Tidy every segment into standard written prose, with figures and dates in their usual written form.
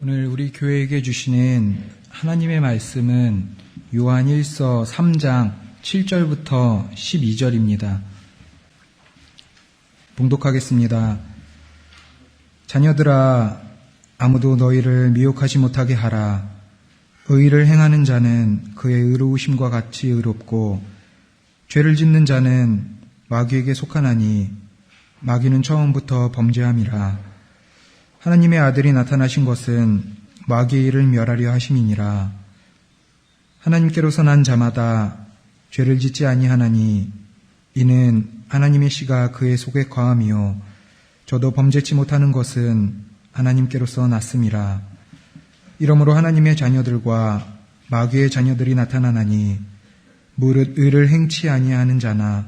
오늘 우리 교회에게 주시는 하나님의 말씀은 요한 1서 3장 7절부터 12절입니다. 봉독하겠습니다. 자녀들아, 아무도 너희를 미혹하지 못하게 하라. 의를 행하는 자는 그의 의로우심과 같이 의롭고 죄를 짓는 자는 마귀에게 속하나니 마귀는 처음부터 범죄함이라. 하나님의 아들이 나타나신 것은 마귀의 일을 멸하려 하심이니라. 하나님께로서 난 자마다 죄를 짓지 아니하나니 이는 하나님의 씨가 그의 속에 거함이요 저도 범죄치 못하는 것은 하나님께로서 났음이라. 이러므로 하나님의 자녀들과 마귀의 자녀들이 나타나나니 무릇 의를 행치 아니하는 자나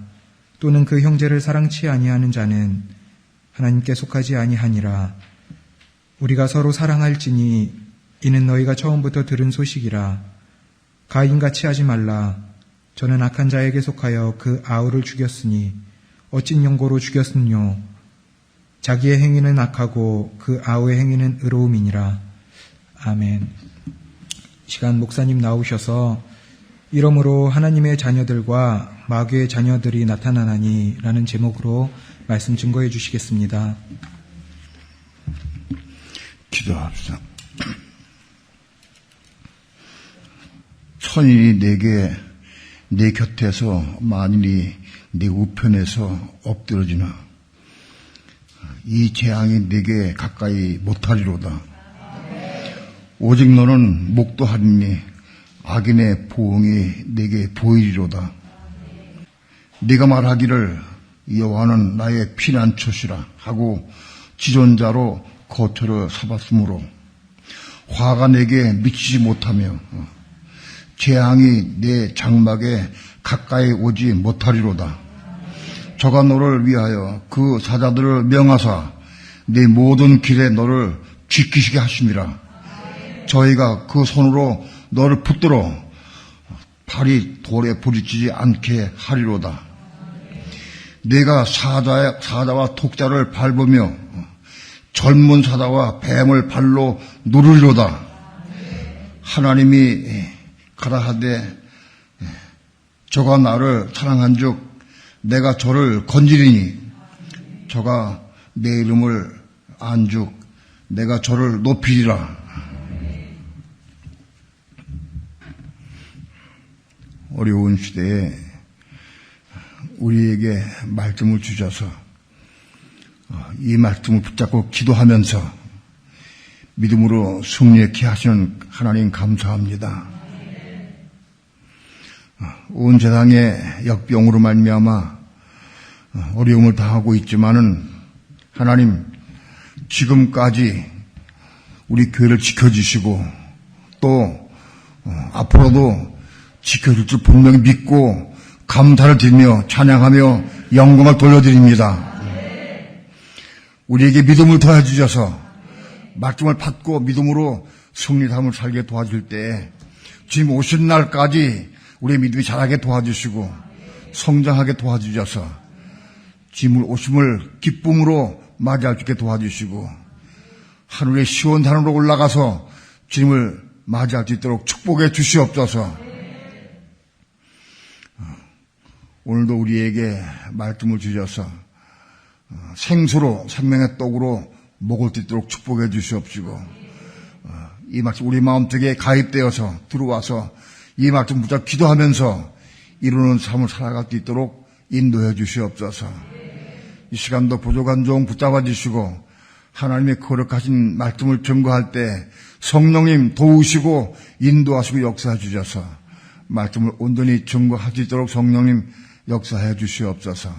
또는 그 형제를 사랑치 아니하는 자는 하나님께 속하지 아니하니라. 우리가 서로 사랑할지니 이는 너희가 처음부터 들은 소식이라. 가인같이 하지 말라. 저는 악한 자에게 속하여 그 아우를 죽였으니 어찐 용고로 죽였으뇨. 자기의 행위는 악하고 그 아우의 행위는 의로움이니라. 아멘. 이 시간 목사님 나오셔서 이러므로 하나님의 자녀들과 마귀의 자녀들이 나타나나니 라는 제목으로 말씀 증거해 주시겠습니다. 기도합시다. 천일이 내게 내 곁에서 만일이 내 우편에서 엎드러지나 이 재앙이 내게 가까이 못하리로다. 오직 너는 목도하리니 악인의 보응이 내게 보이리로다. 네가 말하기를 여호와는 나의 피난처시라 하고 지존자로 거처를 삼았으므로 화가 내게 미치지 못하며 재앙이 내 장막에 가까이 오지 못하리로다. 저가 너를 위하여 그 사자들을 명하사 네 모든 길에 너를 지키시게 하심이라. 저희가 그 손으로 너를 붙들어 발이 돌에 부딪히지 않게 하리로다. 네가 사자와 독자를 밟으며 젊은 사자와 뱀을 발로 누르리로다. 하나님이 가라하되 저가 나를 사랑한즉 내가 저를 건지리니 저가 내 이름을 안즉 내가 저를 높이리라. 어려운 시대에 우리에게 말씀을 주셔서 이 말씀을 붙잡고 기도하면서 믿음으로 승리케 하시는 하나님 감사합니다. 온 세상에 역병으로 말미암아 어려움을 당하고 있지만은 하나님 지금까지 우리 교회를 지켜주시고 또 앞으로도 지켜줄 줄 분명히 믿고 감사를 드리며 찬양하며 영광을 돌려드립니다. 우리에게 믿음을 더해주셔서 말씀을 받고 믿음으로 승리의 삶을 살게 도와줄 때 지금 오신 날까지 우리의 믿음이 자라게 도와주시고 성장하게 도와주셔서 지금 오심을 기쁨으로 맞이할 수 있게 도와주시고 하늘의 시온 산으로 올라가서 주님을 맞이할 수 있도록 축복해 주시옵소서. 오늘도 우리에게 말씀을 주셔서 생수로 생명의 떡으로 먹을 수 있도록 축복해 주시옵시고 이 말씀 우리 마음속에 가입되어서 들어와서 이 말씀 붙잡고 기도하면서 이루는 삶을 살아갈 수 있도록 인도해 주시옵소서. 이 시간도 부족한 종 붙잡아 주시고 하나님의 거룩하신 말씀을 증거할 때 성령님 도우시고 인도하시고 역사해 주셔서 말씀을 온전히 증거할 수 있도록 성령님 역사해 주시옵소서.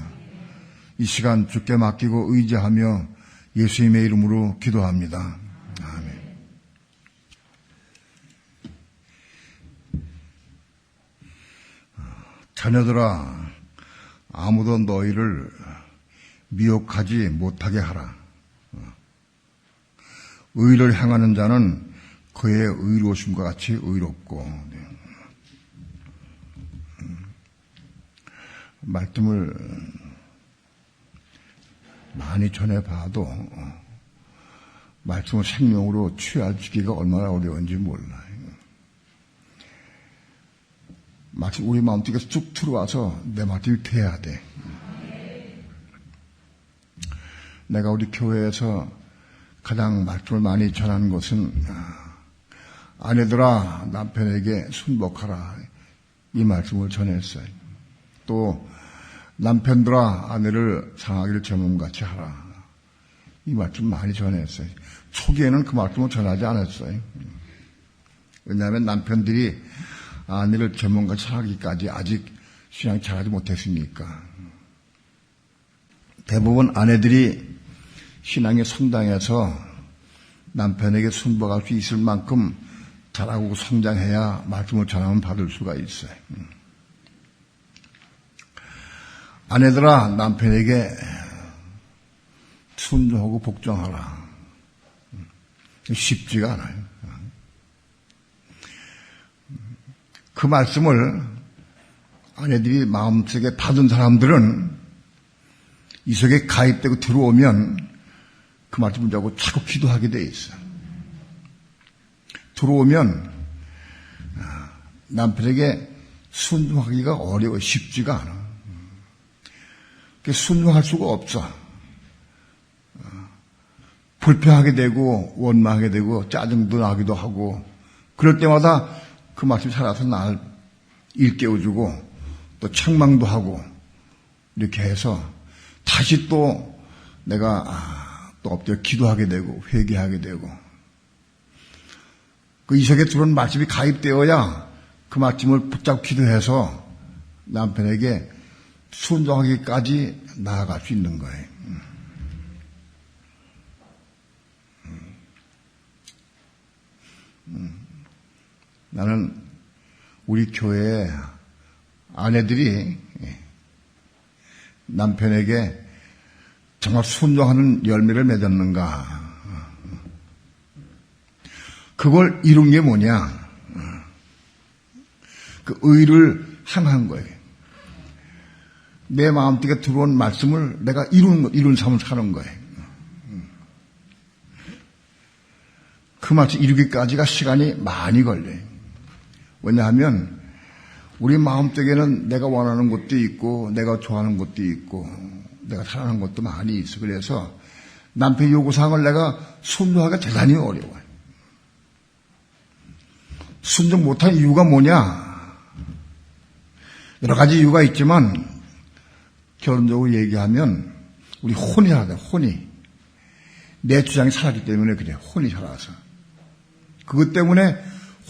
이 시간 주께 맡기고 의지하며 예수님의 이름으로 기도합니다. 아멘. 자녀들아, 아무도 너희를 미혹하지 못하게 하라. 의를 행하는 자는 그의 의로우심과 같이 의롭고. 말씀을 많이 전해봐도 말씀을 생명으로 취하기가 얼마나 어려운지 몰라요. 마치 우리 마음속에 쭉 들어와서 내 말씀이 돼야 돼. 내가 우리 교회에서 가장 말씀을 많이 전하는 것은 아내들아 남편에게 순복하라 이 말씀을 전했어요. 또 남편들아 아내를 사랑하기를 제몸같이 하라 이 말씀 많이 전했어요. 초기에는 그 말씀을 전하지 않았어요. 왜냐하면 남편들이 아내를 제몸같이 사랑하기까지 아직 신앙이 잘하지 못했으니까. 대부분 아내들이 신앙의 성당에서 남편에게 순복할 수 있을 만큼 잘하고 성장해야 말씀을 전하면 받을 수가 있어요. 아내들아 남편에게 순종하고 복종하라. 쉽지가 않아요. 그 말씀을 아내들이 마음속에 받은 사람들은 이 속에 가입되고 들어오면 그 말씀을 자고 자꾸 기도하게 돼 있어요. 들어오면 남편에게 순종하기가 어려워 쉽지가 않아. 순종할 수가 없어. 불평하게 되고 원망하게 되고 짜증도 나기도 하고 그럴 때마다 그 말씀이 살아서 날 일깨워주고 또 책망도 하고 이렇게 해서 다시 또 내가 또 엎드려 기도하게 되고 회개하게 되고 그 이 속에 들어온 말씀이 가입되어야 그 말씀을 붙잡고 기도해서 남편에게 순종하기까지 나아갈 수 있는 거예요. 나는 우리 교회에 아내들이 남편에게 정말 순종하는 열매를 맺었는가. 그걸 이룬 게 뭐냐. 그 의를 향한 거예요. 내 마음속에 들어온 말씀을 내가 이룬 삶을 사는 거예요. 그 말씀 이루기까지가 시간이 많이 걸려요. 왜냐하면 우리 마음속에는 내가 원하는 것도 있고 내가 좋아하는 것도 있고 내가 사랑하는 것도 많이 있어. 그래서 남편 요구사항을 내가 순종하기가 대단히 어려워요. 순종 못한 이유가 뭐냐? 여러 가지 이유가 있지만 결론적으로 얘기하면 우리 혼이라다. 혼이 내 주장이 살았기 때문에 그래. 혼이 살아서 그것 때문에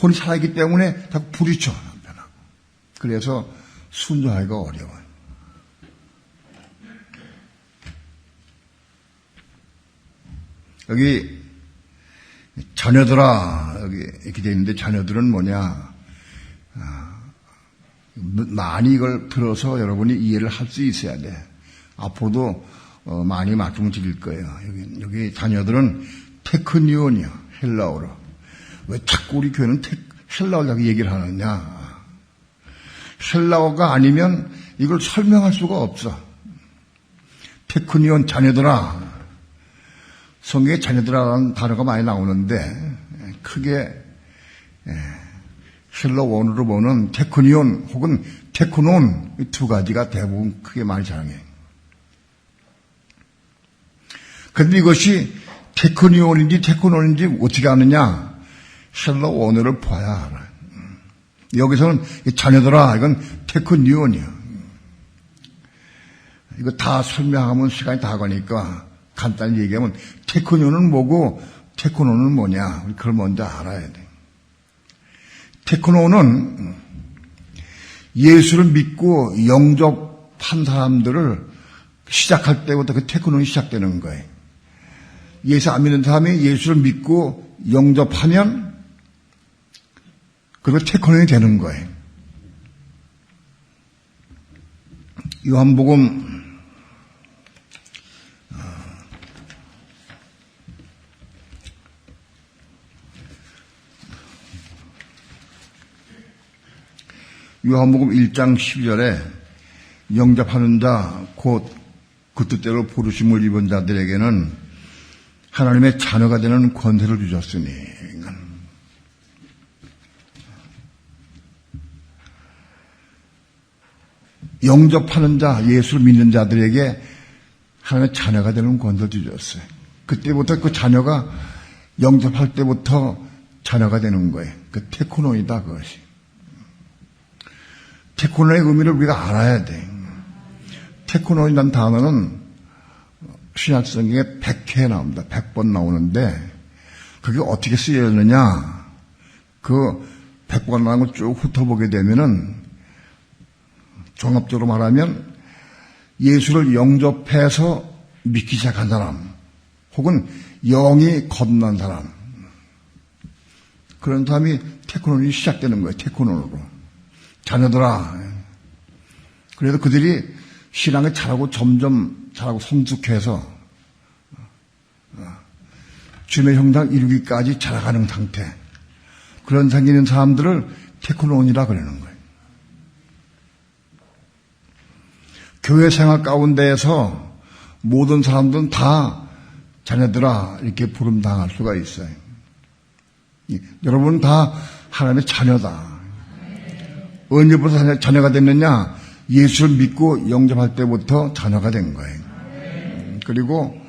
혼이 살아있기 때문에 자꾸 부딪혀 남편하고. 그래서 순종하기가 어려워요. 여기 자녀들아 여기 이렇게 되어 있는데 자녀들은 뭐냐? 많이 이걸 들어서 여러분이 이해를 할 수 있어야 돼. 앞으로도 많이 말씀을 드릴 거예요. 여기 자녀들은 테크니온이야. 헬라어로. 왜 자꾸 우리 교회는 헬라어라고 얘기를 하느냐? 헬라어가 아니면 이걸 설명할 수가 없어. 테크니온 자녀들아. 성경에 자녀들이라는 단어가 많이 나오는데 크게 헬라어 원어로 보는 테크니온 혹은 테크논 이 두 가지가 대부분 크게 많이 사용해요. 그런데 이것이 테크니온인지 테크논인지 어떻게 아느냐? 헬라어 원어를 봐야 알아요. 여기서는 자녀들아 이건 테크니온이야. 이거 다 설명하면 시간이 다 가니까 간단히 얘기하면 테크니온은 뭐고 테크논은 뭐냐? 우리 그걸 먼저 알아야 돼. 테크노는 예수를 믿고 영접한 사람들을 시작할 때부터 그 테크노는 시작되는 거예요. 예수 안 믿는 사람이 예수를 믿고 영접하면 그리고 테크노이 되는 거예요. 요한복음 1장 12절에 영접하는 자 곧 그 뜻대로 부르심을 입은 자들에게는 하나님의 자녀가 되는 권세를 주셨으니 영접하는 자, 예수를 믿는 자들에게 하나님의 자녀가 되는 권세를 주셨어요. 그때부터 그 자녀가 영접할 때부터 자녀가 되는 거예요. 그 테코노이다, 그것이. 테코노의 의미를 우리가 알아야 돼. 테코노이라는 단어는 신약성경에 100회 나옵니다. 100번 나오는데 그게 어떻게 쓰여졌느냐. 그 100번 나온 걸 쭉 훑어보게 되면은 종합적으로 말하면 예수를 영접해서 믿기 시작한 사람 혹은 영이 거듭난 사람 그런 사람이 테코논이 시작되는 거예요. 테코논으로. 자녀들아. 그래서 그들이 신앙을 잘하고 점점 잘하고 성숙해서 주님의 형상 이루기까지 자라가는 상태. 그런 생기는 사람들을 테코논이라 그러는 거예요. 교회 생활 가운데에서 모든 사람들은 다 자녀들아 이렇게 부름당할 수가 있어요. 여러분 다 하나님의 자녀다. 언제부터 자녀가 됐느냐? 예수를 믿고 영접할 때부터 자녀가 된 거예요. 그리고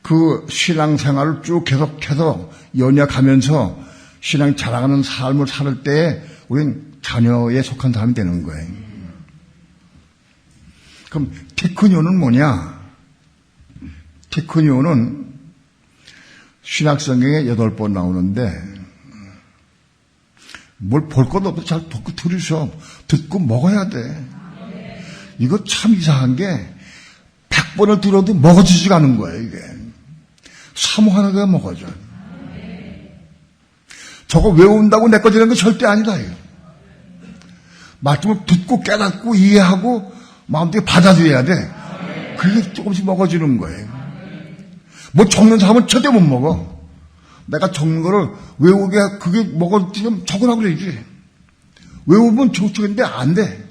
그 신앙생활을 쭉 계속해서 연약하면서 신앙이 자라가는 삶을 살 때에 우리는 자녀에 속한 사람이 되는 거예요. 그럼 테크니오는 뭐냐? 테크니오는 신약성경에 8번 나오는데 뭘 볼 것도 없어. 잘 듣고 들으셔. 듣고 먹어야 돼. 이거 참 이상한 게 100번을 들어도 먹어지지가 않은 거예요. 이게 사모하는데 먹어져. 저거 외운다고 내 거 되는 거 절대 아니다. 이거. 말씀을 듣고 깨닫고 이해하고 마음속에 받아들여야 돼. 그게 조금씩 먹어지는 거예요. 뭐 적는 사람은 절대 못 먹어. 내가 적는 거를 외우게 그게 먹어지면 적으라고 그러지. 외우면 좋겠는데 안 돼.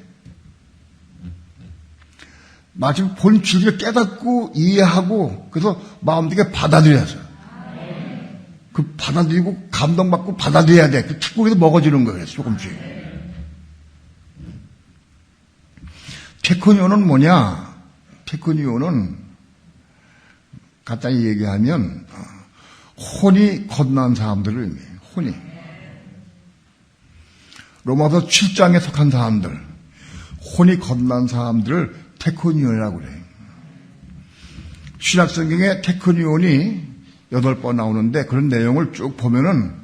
마침 본 진리를 깨닫고 이해하고 그래서 마음속에 받아들여서 그 받아들이고 감동받고 받아들여야 돼. 그 축복에서 먹어지는 거예요. 조금씩. 테크니오는 뭐냐? 테크니오는 간단히 얘기하면 혼이 거듭난 사람들을 의미해요. 혼이. 로마서 7장에 속한 사람들, 혼이 거듭난 사람들을 테크니온이라고 그래요. 신약성경에 테크니온이 8번 나오는데 그런 내용을 쭉 보면은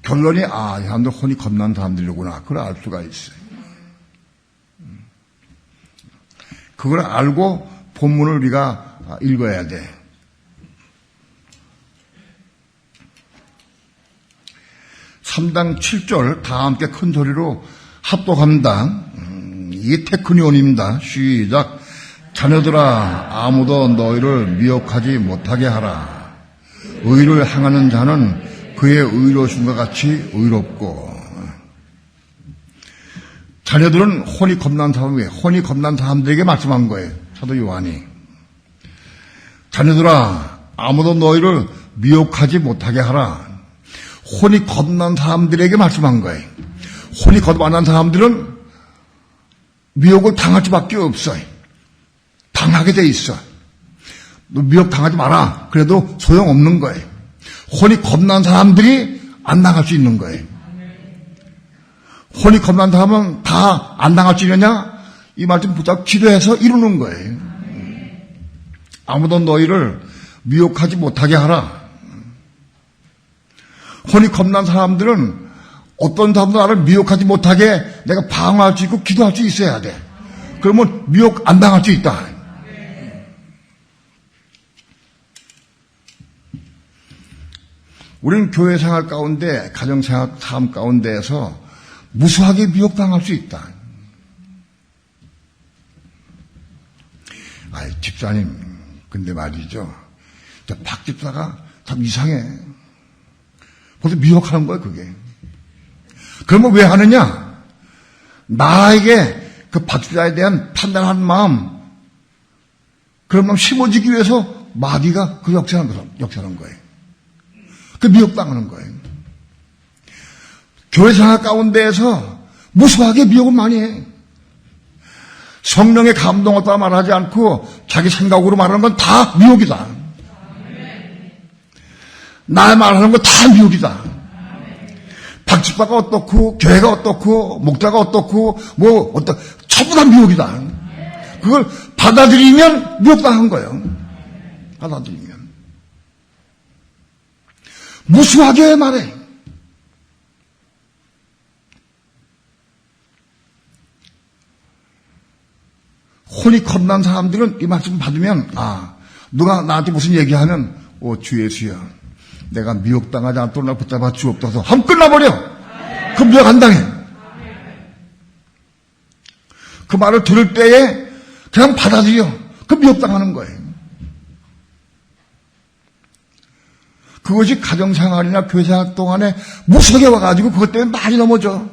결론이 이 사람들 혼이 거듭난 사람들이구나. 그걸 알 수가 있어요. 그걸 알고 본문을 우리가 읽어야 돼. 3장 7절 다 함께 큰 소리로 합독합니다. 이게 테크니온입니다. 시작. 자녀들아 아무도 너희를 미혹하지 못하게 하라. 의를 행하는 자는 그의 의로우심과 같이 의롭고. 자녀들은 혼이 겁난 사람이에요. 혼이 겁난 사람들에게 말씀한 거예요. 사도 요한이. 자녀들아 아무도 너희를 미혹하지 못하게 하라. 혼이 거듭난 사람들에게 말씀한 거예요. 혼이 거듭 안 한 사람들은 미혹을 당할 수밖에 없어요. 당하게 돼 있어. 너 미혹 당하지 마라. 그래도 소용없는 거예요. 혼이 거듭난 사람들이 안 당할 수 있는 거예요. 혼이 겁난 사람은 다 안 당할 수 있느냐? 이 말 좀 붙잡고 기도해서 이루는 거예요. 아무도 너희를 미혹하지 못하게 하라. 혼이 겁난 사람들은 어떤 사람도 나를 미혹하지 못하게 내가 방어할 수 있고 기도할 수 있어야 돼. 그러면 미혹 안 당할 수 있다. 우리는 교회 생활 가운데, 가정 생활 삶 가운데에서 무수하게 미혹당할 수 있다. 집사님, 근데 말이죠. 박 집사가 참 이상해. 벌써 미혹하는 거야, 그게. 그러면 왜 하느냐? 나에게 그 박 집사에 대한 판단하는 마음, 그런 마음 심어지기 위해서 마귀가 그 역사하는 거예요. 그 미혹당하는 거예요. 교회 생활 가운데에서 무수하게 미혹을 많이 해. 성령의 감동었다 말하지 않고 자기 생각으로 말하는 건 다 미혹이다. 나의 말하는 건 다 미혹이다. 박집사가 어떻고 교회가 어떻고 목자가 어떻고 전부 다 미혹이다. 그걸 받아들이면 미혹당한 거예요. 받아들이면 무수하게 말해. 혼이 겁난 사람들은 이 말씀 받으면 누가 나한테 무슨 얘기하면 주 예수야, 내가 미혹당하지 않도록 나 붙잡아 주옵소서 하면 끝나버려. 그 미혹 안 당해. 그 말을 들을 때에 그냥 받아들여. 그 미혹당하는 거예요. 그것이 가정생활이나 교회생활 동안에 무섭게 와가지고 그것 때문에 많이 넘어져.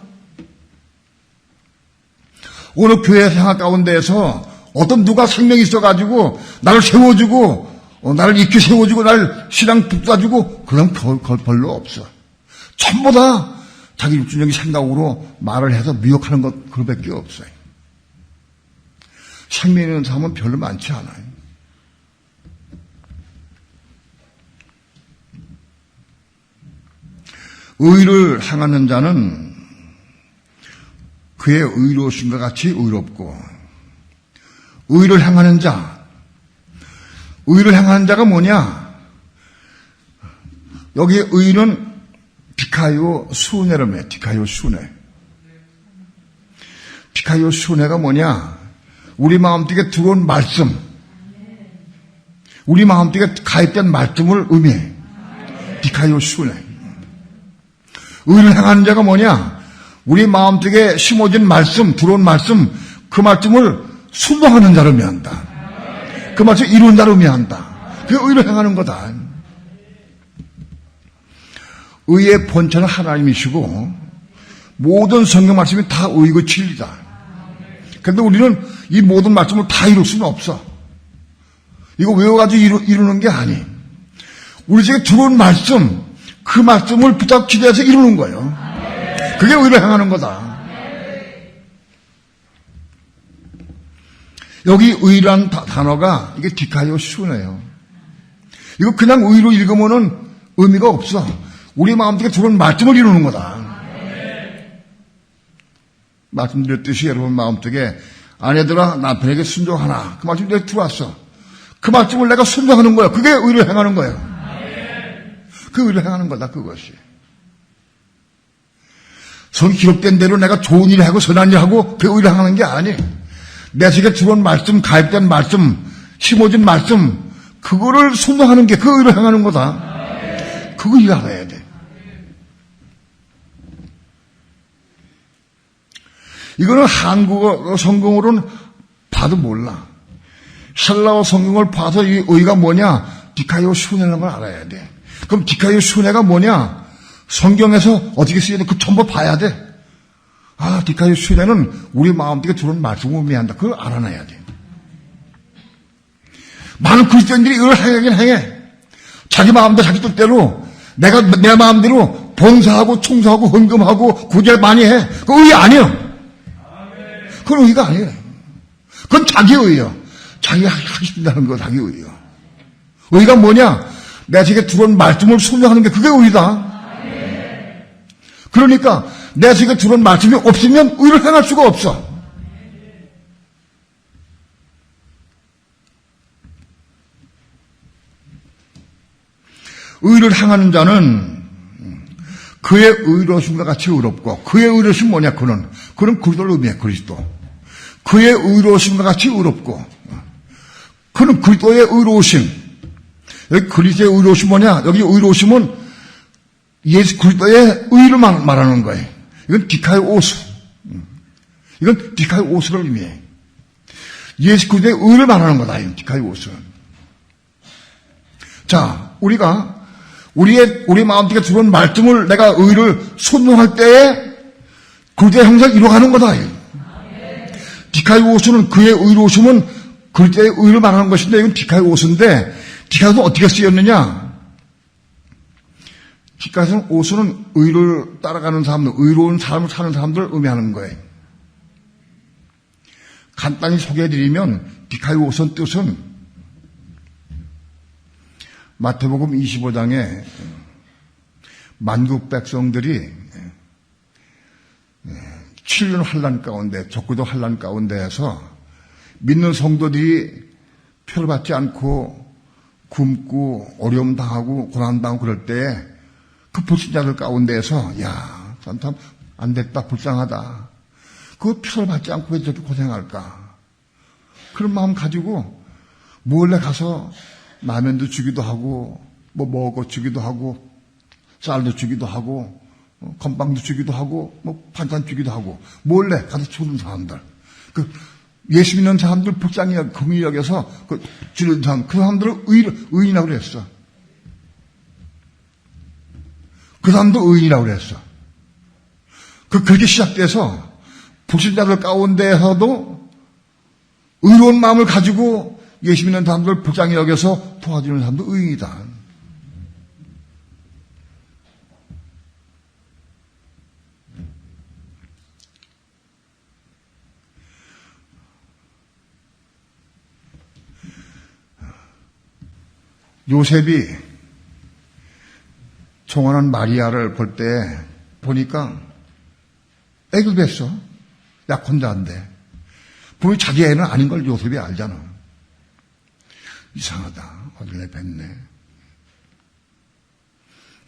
오늘 교회 생활 가운데에서 어떤 누가 생명이 있어가지고 나를 세워주고 나를 익히 세워주고 나를 신앙 붙잡아주고 그런 걸 별로 없어. 전부 다 자기 육신적인 생각으로 말을 해서 미혹하는 것 그거밖에 없어요. 생명 있는 사람은 별로 많지 않아요. 의를 행하는 자는 그의 의로우심과 같이 의롭고, 의를 행하는 자가 뭐냐? 여기 의는 디카이오 수네라며. 디카이오 수네가 뭐냐? 우리 마음속에 들어온 말씀, 우리 마음속에 가입된 말씀을 의미해. 디카이오 수네. 의를 행하는 자가 뭐냐? 우리 마음속에 심어진 말씀, 들어온 말씀, 그 말씀을 순종하는 자를 의미한다. 그 말씀 이루는 자를 의미한다. 그게 의를 행하는 거다. 의의 본체는 하나님이시고 모든 성경 말씀이 다 의이고 진리다. 그런데 우리는 이 모든 말씀을 다 이룰 수는 없어. 이거 외워가지고 이루는 게 아니. 우리 집에 들어온 말씀, 그 말씀을 붙잡고 기대해서 이루는 거예요. 그게 의를 행하는 거다. 여기 의란 단어가 이게 디카이오 수네요. 이거 그냥 의로 읽으면은 의미가 없어. 우리 마음속에 들어온 말씀을 이루는 거다. 말씀드렸듯이 여러분 마음속에 아내들아 남편에게 순종하나, 그 말씀이 내가 들어왔어. 그 말씀을 내가 순종하는 거야. 그게 의를 행하는 거야. 그 의를 행하는 거다, 그것이. 성이 기록된 대로 내가 좋은 일을 하고 선한 일을 하고 그 의를 행하는 게 아니. 내 속에 들어온 말씀, 가입된 말씀, 심어진 말씀, 그거를 순종하는 게 그 의를 행하는 거다. 그거 이해해야 돼. 이거는 한국어 성경으로는 봐도 몰라. 헬라어 성경을 봐서 이 의가 뭐냐? 디카이오 수네라는 걸 알아야 돼. 그럼 디카이오 수네가 뭐냐? 성경에서 어떻게 쓰여야 돼? 그 전부 봐야 돼. 디카이오 수네는 우리 마음속에 들어온 말씀을 의미한다. 그걸 알아놔야 돼. 많은 그리스도인들이 이걸 하긴 해. 자기 마음대로 자기 뜻대로 내가 내 마음대로 봉사하고 충성하고 헌금하고 구제 많이 해. 그거 의 아니에요. 그건 의가 아니에요. 그건 자기 의예요. 자기가 하기 싶다는 거 자기 의예요. 의가 뭐냐? 내 속에 들어온 말씀을 순종하는 게 그게 의다. 그러니까 내 속에 들어온 말씀이 없으면 의를 행할 수가 없어. 의를 행하는 자는 그의 의로우심과 같이 의롭고, 그의 의로우심 뭐냐? 그는 그리스도를 의미해. 그리스도. 그의 의로우심과 같이 의롭고, 그는 그리스도의 의로우심. 여기 그리스도의 의로우심 뭐냐? 여기 의로우심은 예수 그리스도의 의를 말하는 거예요. 이건 디카이오스. 이건 디카이오스를 의미해. 예수 그리스도의 의를 말하는 거다. 이건 디카이오스는. 자, 우리가 우리 마음속에 들어온 말씀을 내가 의를 순종할 때에 그리스도의 형상을 이루어가는 거다. 디카이오스는 그의 의로우심은 그리스도의 의를 말하는 것인데, 이건 디카이오스인데, 디카요스는 어떻게 쓰였느냐? 디카요스는 오수는 의를 따라가는 사람들, 의로운 삶을 사는 사람들을 의미하는 거예요. 간단히 소개해드리면 디카요스의 뜻은 마태복음 25장에 만국 백성들이 7년 환난 가운데, 적그도 환난 가운데에서 믿는 성도들이 표를 받지 않고 굶고 어려움 당하고 고난 당하고 그럴 때 그 불신자들 가운데에서 야, 참 안 됐다, 불쌍하다. 그 표를 받지 않고 왜 저렇게 고생할까? 그런 마음 가지고 몰래 가서 라면도 주기도 하고 뭐 먹어 주기도 하고 쌀도 주기도 하고 건빵도 주기도 하고 뭐 반찬 주기도 하고 몰래 가서 주는 사람들, 그 예수 믿는 사람들 불쌍히 긍휼히 여겨서 그 주는 사람, 그 사람들을 의인이라고 그랬어. 그 사람도 의인이라고 그랬어. 그렇게 시작돼서 불신자들 가운데에서도 의로운 마음을 가지고 예수 믿는 사람들을 불쌍히 여겨서 도와주는 사람도 의인이다. 요셉이 청혼한 마리아를 볼 때 보니까 애를 뱄어. 약혼자인데. 분명히 자기 애는 아닌 걸 요셉이 알잖아. 이상하다. 어딜 뱄네.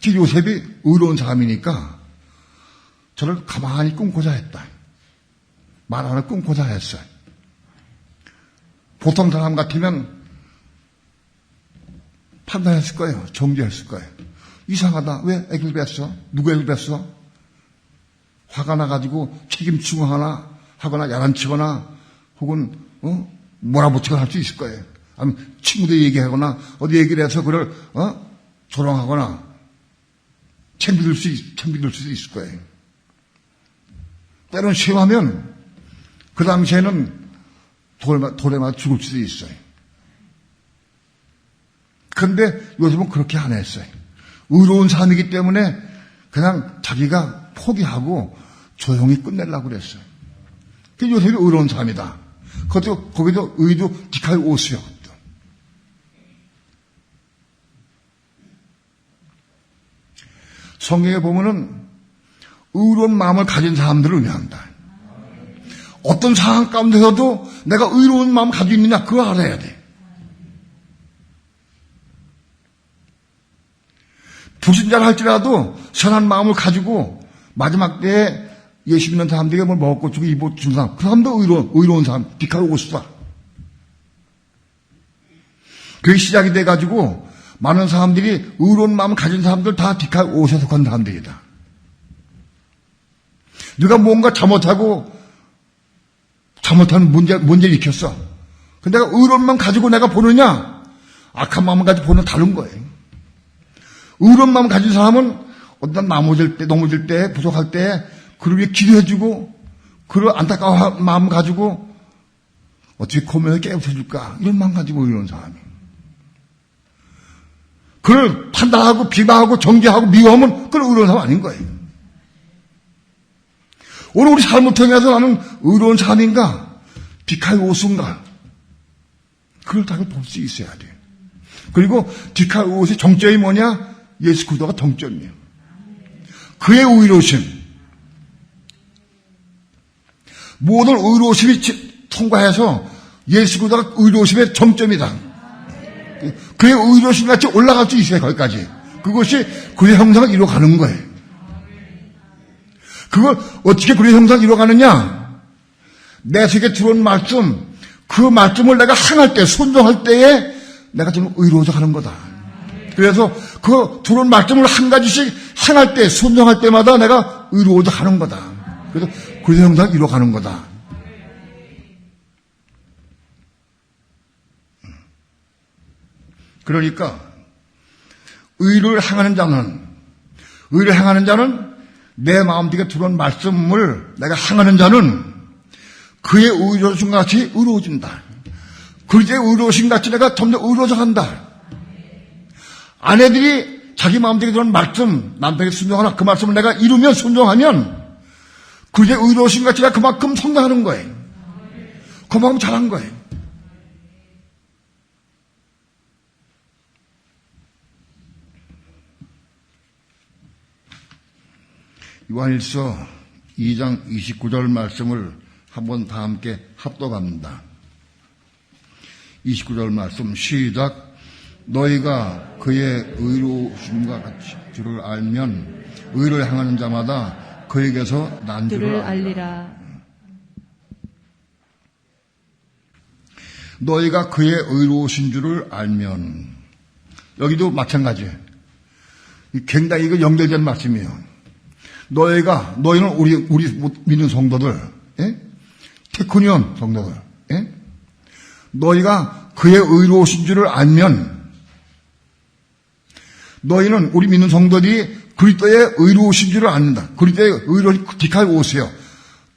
요셉이 의로운 사람이니까 저를 가만히 끊고자 했다. 말 하나 끊고자 했어요. 보통 사람 같으면 판단했을 거예요. 정죄했을 거예요. 이상하다. 왜 애를 뱄어? 누구 애를 뱄어? 화가 나가지고 책임지고 하거나 야단치거나 혹은 몰아붙이거나 할 수 있을 거예요. 아니면 친구들 얘기하거나 어디 얘기를 해서 그걸 조롱하거나 챙겨들 수도 있을 거예요. 때로는 시험하면 그 당시에는 돌에 맞아 죽을 수도 있어요. 그런데 요즘은 그렇게 안 했어요. 의로운 삶이기 때문에 그냥 자기가 포기하고 조용히 끝내려고 그랬어요. 그게 요셉이 의로운 삶이다. 거기도 의도 디카요스요. 성경에 보면은 의로운 마음을 가진 사람들을 의미한다. 어떤 상황 가운데서도 내가 의로운 마음을 가지고 있느냐 그거 알아야 돼. 불신자를 할지라도 선한 마음을 가지고 마지막 때에 예수 믿는 사람들에게 뭘 먹고 주고 입어 준 사람, 그 사람도 의로운 사람, 디카요스다. 그게 시작이 돼가지고 많은 사람들이 의로운 마음을 가진 사람들 다 디카요스에 속한 사람들이다. 네가 뭔가 잘못한 문제를 일으켰어. 근데 내가 의로운 마음 가지고 내가 보느냐, 악한 마음을 가지고 보는 다른 거예요. 의로운 마음 가진 사람은 어떤 넘어질 때, 부족할 때, 그를 위해 기도해주고, 그를 안타까운 마음 가지고, 어떻게 고민을 깨우쳐줄까? 이런 마음 가지고 의로운 사람이. 그를 판단하고, 비방하고, 정죄하고, 미워하면, 그건 의로운 사람 아닌 거예요. 오늘 우리 삶을 통해서 나는 의로운 사람인가? 디카요스인가? 그걸 다 볼 수 있어야 돼. 그리고 디카요스의 정점이 뭐냐? 예수 그리스도가 정점이에요. 그의 의로우심. 모든 의로우심이 통과해서 예수 그리스도가 의로우심의 정점이다. 그의 의로우심 같이 올라갈 수 있어요. 거기까지. 그것이 그의 형상을 이루어가는 거예요. 그걸 어떻게 그의 형상을 이루어가느냐? 내 속에 들어온 말씀, 그 말씀을 내가 행할 때, 순종할 때에 내가 좀 의로워져 가는 거다. 그래서 그 들어온 말씀을 한 가지씩 행할 때, 순종할 때마다 내가 의로워져 가는 거다. 그래서 그의 형상을 이루어가는 거다. 그러니까 의를 행하는 자는 내 마음속에 들어온 말씀을 내가 행하는 자는 그의 의로우심 같이 의로워진다. 그의 의로우심 같이 내가 점점 의로워져 간다. 아내들이 자기 마음대로 들은 말씀, 남편에게 순종하나 그 말씀을 내가 이루면 순종하면 그게 의로우신 가치가 그만큼 성장하는 거예요. 그만큼 잘한 거예요. 요한일서 2장 29절 말씀을 한번 다 함께 합독합니다. 29절 말씀 시작. 너희가 그의 의로우심과 같이 줄을 알면 의를 행하는 자마다 그에게서 난주를 알리라. 너희가 그의 의로우신 줄을 알면, 여기도 마찬가지예요. 굉장히 이거 연결된 말씀이에요. 너희는 우리 믿는 성도들, 예? 테크니온 성도들, 예? 너희가 그의 의로우신 줄을 알면, 너희는 우리 믿는 성도들이 그리스도의 의로우신 줄을 압니다. 그리스도의 의로우신 디카이오스예요.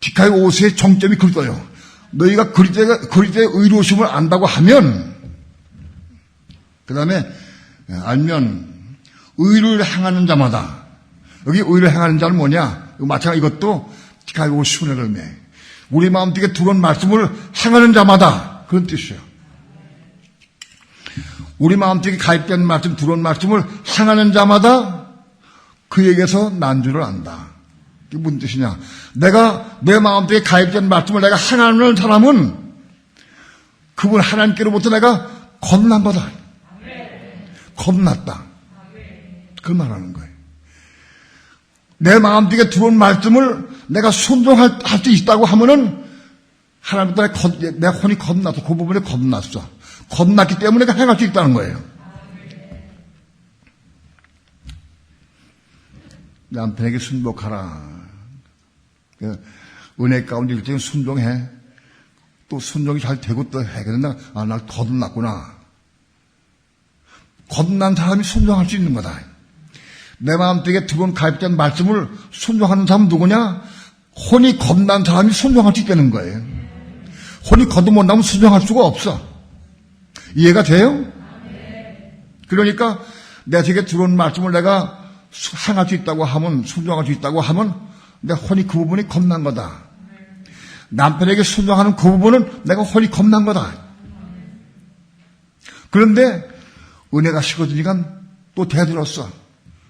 디카이오스의 정점이 그리스도예요. 너희가 그리스도의 의로우심을 안다고 하면, 그 다음에 알면 의를 행하는 자마다, 여기 의를 행하는 자는 뭐냐? 마찬가지 이것도 디카이오스의 의미예요. 우리 마음속에 들어온 말씀을 행하는 자마다, 그런 뜻이에요. 우리 마음속에 가입된 말씀, 들어온 말씀을 행하는 자마다 그에게서 난주를 안다. 이게 무슨 뜻이냐? 내가 내 마음속에 가입된 말씀을 내가 행하는 사람은 그분 하나님께로부터 내가 겁난 거다. 겁났다. 그 말하는 거예요. 내 마음속에 들어온 말씀을 내가 순종할 수 있다고 하면은 하나님부터 내 혼이 겁나서 그 부분에 겁났어. 겁났기 때문에 내가 행할 수 있다는 거예요. 남편에게 순복하라. 은혜 가운데 있을 때는 순종해. 또 순종이 잘 되고 또 해. 그런데 나 겁났구나. 겁난 사람이 순종할 수 있는 거다. 내 마음속에 들어온 가입된 말씀을 순종하는 사람은 누구냐? 혼이 겁난 사람이 순종할 수 있다는 거예요. 혼이 거듭 못 나면 순종할 수가 없어. 이해가 돼요? 그러니까 내 속에 들어온 말씀을 내가 행할 수 있다고 하면, 순종할 수 있다고 하면 내 혼이 그 부분이 겁난 거다. 남편에게 순종하는 그 부분은 내가 혼이 겁난 거다. 그런데 은혜가 식어지니까 또 대들었어.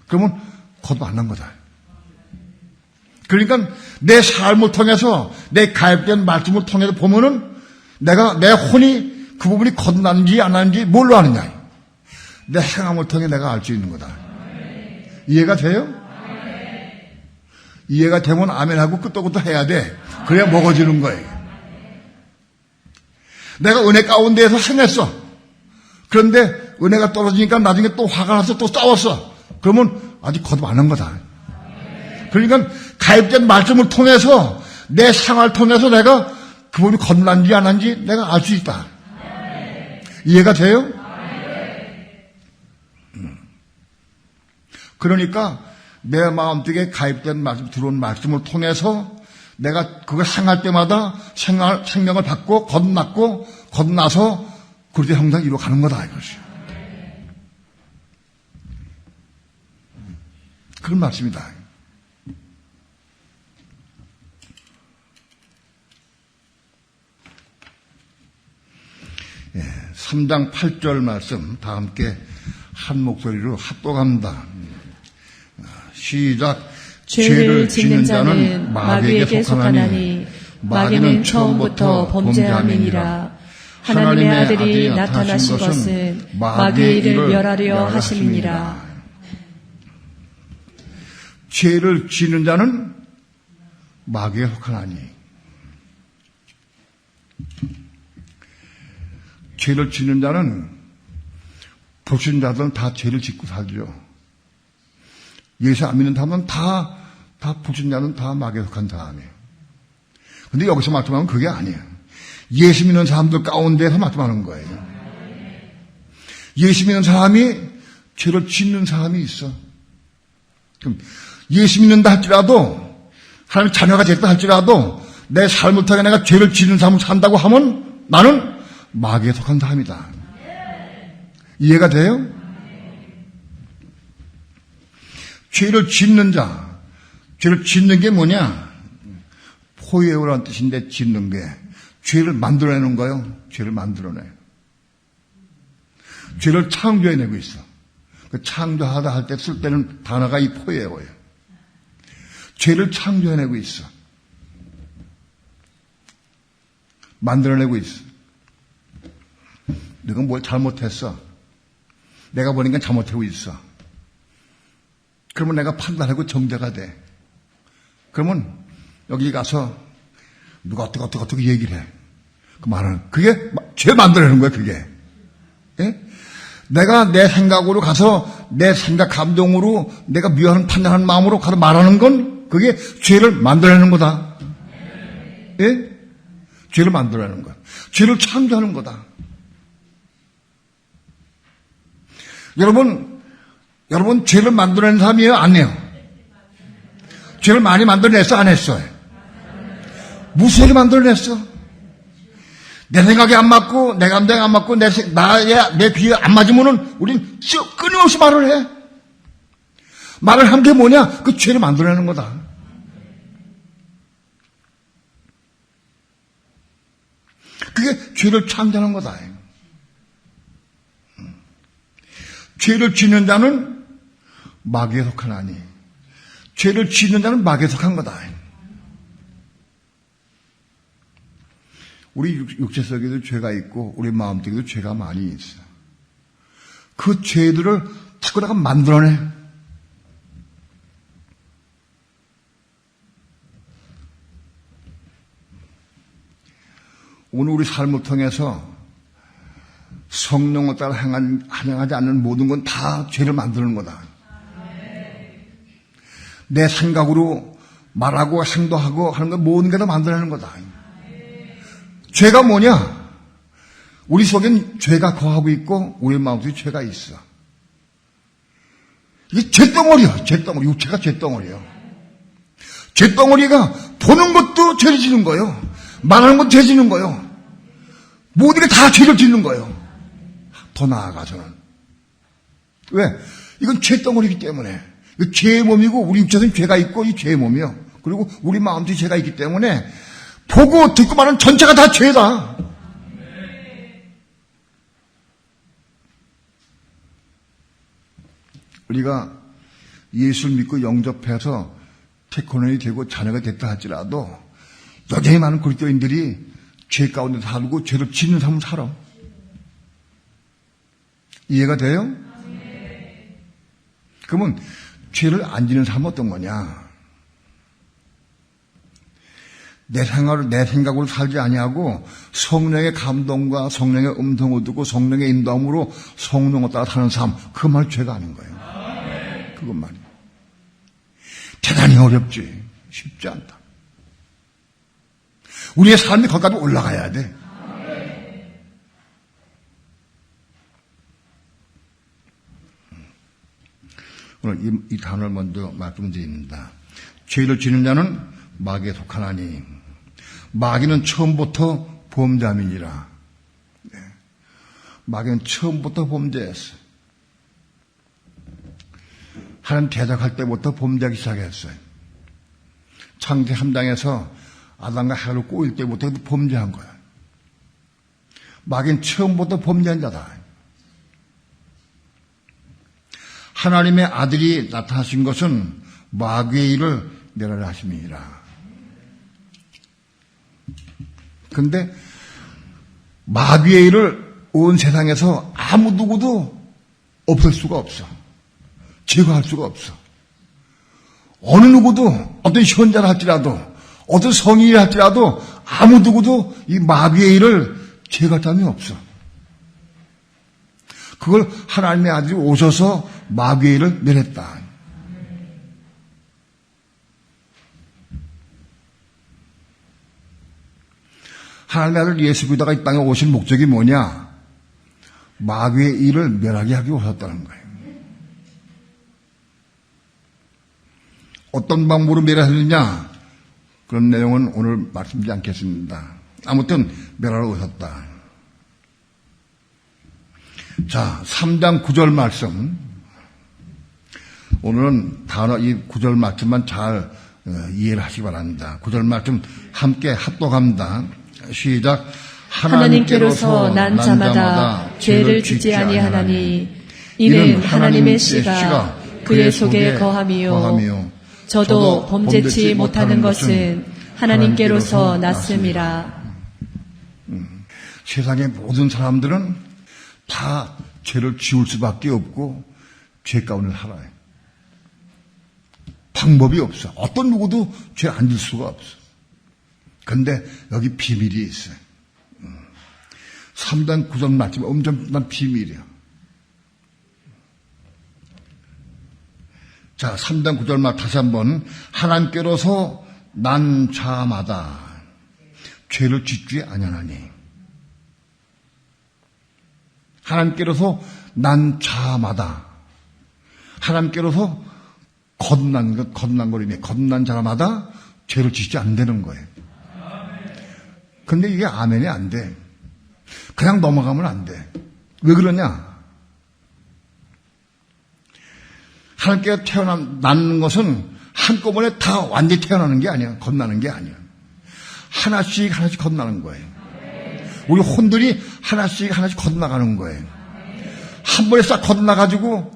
그러면 거듭 안 난 거다. 그러니까 내 삶을 통해서, 내 가입된 말씀을 통해서 보면은 내가 내 혼이 그 부분이 거듭났는지 안 났는지 뭘로 아느냐? 내 행함을 통해 내가 알 수 있는 거다. 이해가 돼요? 이해가 되면 아멘하고 끄떡끄떡 해야 돼. 그래야 먹어지는 거예요. 내가 은혜 가운데에서 행했어. 그런데 은혜가 떨어지니까 나중에 또 화가 나서 또 싸웠어. 그러면 아직 거듭 안 한 거다. 그러니까 가입된 말씀을 통해서, 내 생활을 통해서 내가 그 부분이 거듭난지 안 한지 내가 알 수 있다. 이해가 돼요? 그러니까 내 마음속에 가입된 말씀, 들어온 말씀을 통해서 내가 그걸 행할 때마다 생명을 받고 거듭났고, 거듭나서 그리스도의 형상을 이루어가는 거다 이것이. 그런 말씀이다. 3장 8절 말씀 다 함께 한 목소리로 합독합니다. 시작. 죄를 짓는 자는 마귀에게 속하나니 마귀는 처음부터 범죄함이니라. 하나님의 아들이 나타나신 것은 마귀의 일을 멸하려 하심이니라. 죄를 짓는 자는 마귀에 속하나니. 죄를 짓는 자는, 불신자들은 다 죄를 짓고 살죠. 예수 안 믿는 사람은 다 불신자는 다 마귀에 속한 사람이에요. 근데 여기서 말씀하면 그게 아니에요. 예수 믿는 사람들 가운데서 말씀하는 거예요. 예수 믿는 사람이 죄를 짓는 사람이 있어. 그럼 예수 믿는다 할지라도, 하나님 자녀가 됐다 할지라도 내 삶을 통해 내가 죄를 짓는 삶을 산다고 하면 나는 마귀에 속한 사람이다. 이해가 돼요? 죄를 짓는 자. 죄를 짓는 게 뭐냐? 포효라는 뜻인데 짓는 게 죄를 만들어내는 거예요. 죄를 만들어내요. 죄를 창조해내고 있어. 그 창조하다 할 때 쓸 때는 단어가 이 포효예요. 죄를 창조해내고 있어. 만들어내고 있어. 내가 뭘 잘못했어. 내가 보니까 잘못하고 있어. 그러면 내가 판단하고 정죄가 돼. 그러면 여기 가서 누가 어떻게 얘기를 해. 그 말은 그게 죄 만들어내는 거야. 그게. 예? 내가 내 생각으로 가서 내 생각 감정으로 내가 미워하는 판단하는 마음으로 가서 말하는 건 그게 죄를 만들어내는 거다. 예? 죄를 만들어내는 거야. 죄를 창조하는 거다. 여러분 죄를 만들어낸 사람이에요? 안 해요? 죄를 많이 만들어냈어? 안 했어요? 무수하게 만들어냈어. 내 생각에 안 맞고 내 감정에 안 맞고 내 귀에 안 맞으면은 우린 끊임없이 말을 해. 말을 한 게 뭐냐? 그 죄를 만들어내는 거다. 그게 죄를 창조하는 거다. 죄를 짓는 자는 마귀에 속하나니 죄를 짓는 자는 마귀에 속한 거다. 우리 육체 속에도 죄가 있고 우리 마음 속에도 죄가 많이 있어. 그 죄들을 자꾸 내가 만들어내. 오늘 우리 삶을 통해서 성령을 따라 행하지 않는 모든 건 다 죄를 만드는 거다. 내 생각으로 말하고 행동하고 하는 건 모든 게 다 만들어내는 거다. 죄가 뭐냐? 우리 속엔 죄가 거하고 있고 우리 마음속에 죄가 있어. 이게 죄덩어리야. 죄덩어리. 육체가 죄덩어리야. 죄덩어리가 보는 것도 죄를 짓는 거예요. 말하는 것도 죄 짓는 거예요. 모든 게 다 죄를 짓는 거예요. 더 나아가서는. 왜? 이건 죄덩어리이기 때문에. 이거 죄의 몸이고 우리 육체에서는 죄가 있고 이 죄의 몸이요. 그리고 우리 마음속에 죄가 있기 때문에 보고 듣고 말하는 전체가 다 죄다. 우리가 예수를 믿고 영접해서 태권원이 되고 자녀가 됐다 할지라도 여전히 많은 그리스도인들이 죄 가운데 살고 죄를 짓는 삶을 살아. 이해가 돼요? 그러면 죄를 안 짓는 삶은 어떤 거냐? 내 생각으로 살지 아니하고 성령의 감동과 성령의 음성을 듣고 성령의 인도함으로 성령을 따라 사는 삶, 그 말 죄가 아닌 거예요. 그것만이. 대단히 어렵지. 쉽지 않다. 우리의 삶이 거기까지 올라가야 돼. 오늘 이 단어를 먼저 말씀드립니다. 죄를 지는 자는 마귀에 속하나니 마귀는 처음부터 범죄함이니라. 네. 마귀는 처음부터 범죄했어요. 하나님 대적할 때부터 범죄하기 시작했어요. 창세 3장에서 아담과 하와를 꼬일 때부터 범죄한 거야. 마귀는 처음부터 범죄한 자다. 하나님의 아들이 나타나신 것은 마귀의 일을 멸하려 하심이니라. 그런데 마귀의 일을 온 세상에서 아무 누구도 없앨 수가 없어. 제거할 수가 없어. 어느 누구도 어떤 현자를 할지라도 어떤 성인이라 할지라도 아무 누구도 이 마귀의 일을 제거할 사람이 없어. 그걸 하나님의 아들이 오셔서 마귀의 일을 멸했다. 하나님의 아들 예수 그리스도가 이 땅에 오신 목적이 뭐냐? 마귀의 일을 멸하게 하기 위해 오셨다는 거예요. 어떤 방법으로 멸하셨느냐? 그런 내용은 오늘 말씀드리지 않겠습니다. 아무튼 멸하러 오셨다. 자, 3장 9절 말씀. 오늘은 단어 이 구절 말씀만 잘 이해를 하시기 바랍니다. 구절 말씀 함께 합독합니다. 시작. 하나님께로서 난 자마다 죄를 짓지 아니하나니 이는 하나님의 씨가 그의 속에 거함이요 저도 범죄치 못하는 것은 하나님께로서 났음이라. 세상의 모든 사람들은 다 죄를 지울 수밖에 없고 죄 가운데 살아요. 방법이 없어. 어떤 누구도 죄 안 질 수가 없어. 근데 여기 비밀이 있어요. 3단 9절 말씀 엄청난 비밀이야. 자, 3단 9절 말 다시 한번. 하나님께로서 난 자마다 죄를 짓지 아니하나니. 하나님께로서 난 자마다. 하나님께로서 겁난거리며 겁난 자마다 죄를 짓지 않는다는 거예요. 근데 이게 아멘이 안 돼. 그냥 넘어가면 안 돼. 왜 그러냐? 하나님께 태어나는 것은 한꺼번에 다 완전히 태어나는 게 아니야. 겁나는 게 아니야. 하나씩 겁나는 거예요. 우리 혼들이 하나씩 겁나가는 거예요. 한 번에 싹 겁나가지고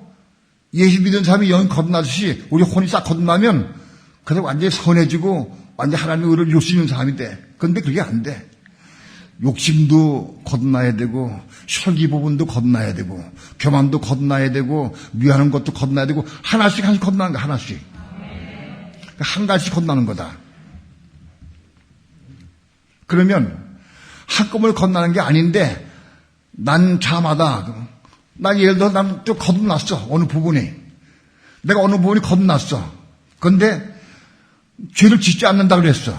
예수 믿는 사람이 영 겁나듯이 우리 혼이 싹 겁나면 그래서 완전히 선해지고 완전히 하나님의 의를 이룰 수 있는 사람이 돼. 그런데 그게 안 돼. 욕심도 겁나야 되고 설기 부분도 겁나야 되고 교만도 겁나야 되고 미워하는 것도 겁나야 되고 하나씩 겁나는 거야. 하나씩. 한 가지씩 겁나는 거다. 그러면 한꺼번에 겁나는 게 아닌데 난 자마다 난 예를 들어 난 좀 겁났어. 어느 부분이. 내가 어느 부분이 겁났어. 그런데 죄를 짓지 않는다 그랬어.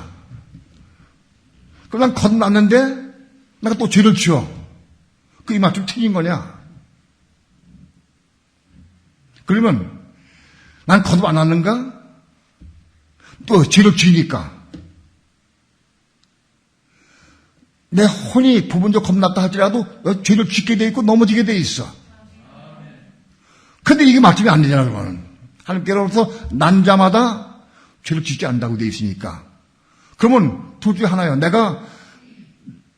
그럼 난 겁났는데 내가 또 죄를 지어. 그 이 말 좀 틀린 거냐? 그러면 난 거듭 안 하는가? 또 죄를 지으니까. 내 혼이 부분적으로 겁났다 할지라도 죄를 짓게 돼 있고 넘어지게 돼 있어. 근데 이게 맞춤이 안 되잖아, 그러면. 하나님께로서 난 자마다 죄를 짓지 않는다고 돼 있으니까. 그러면 둘 중에 하나예요. 내가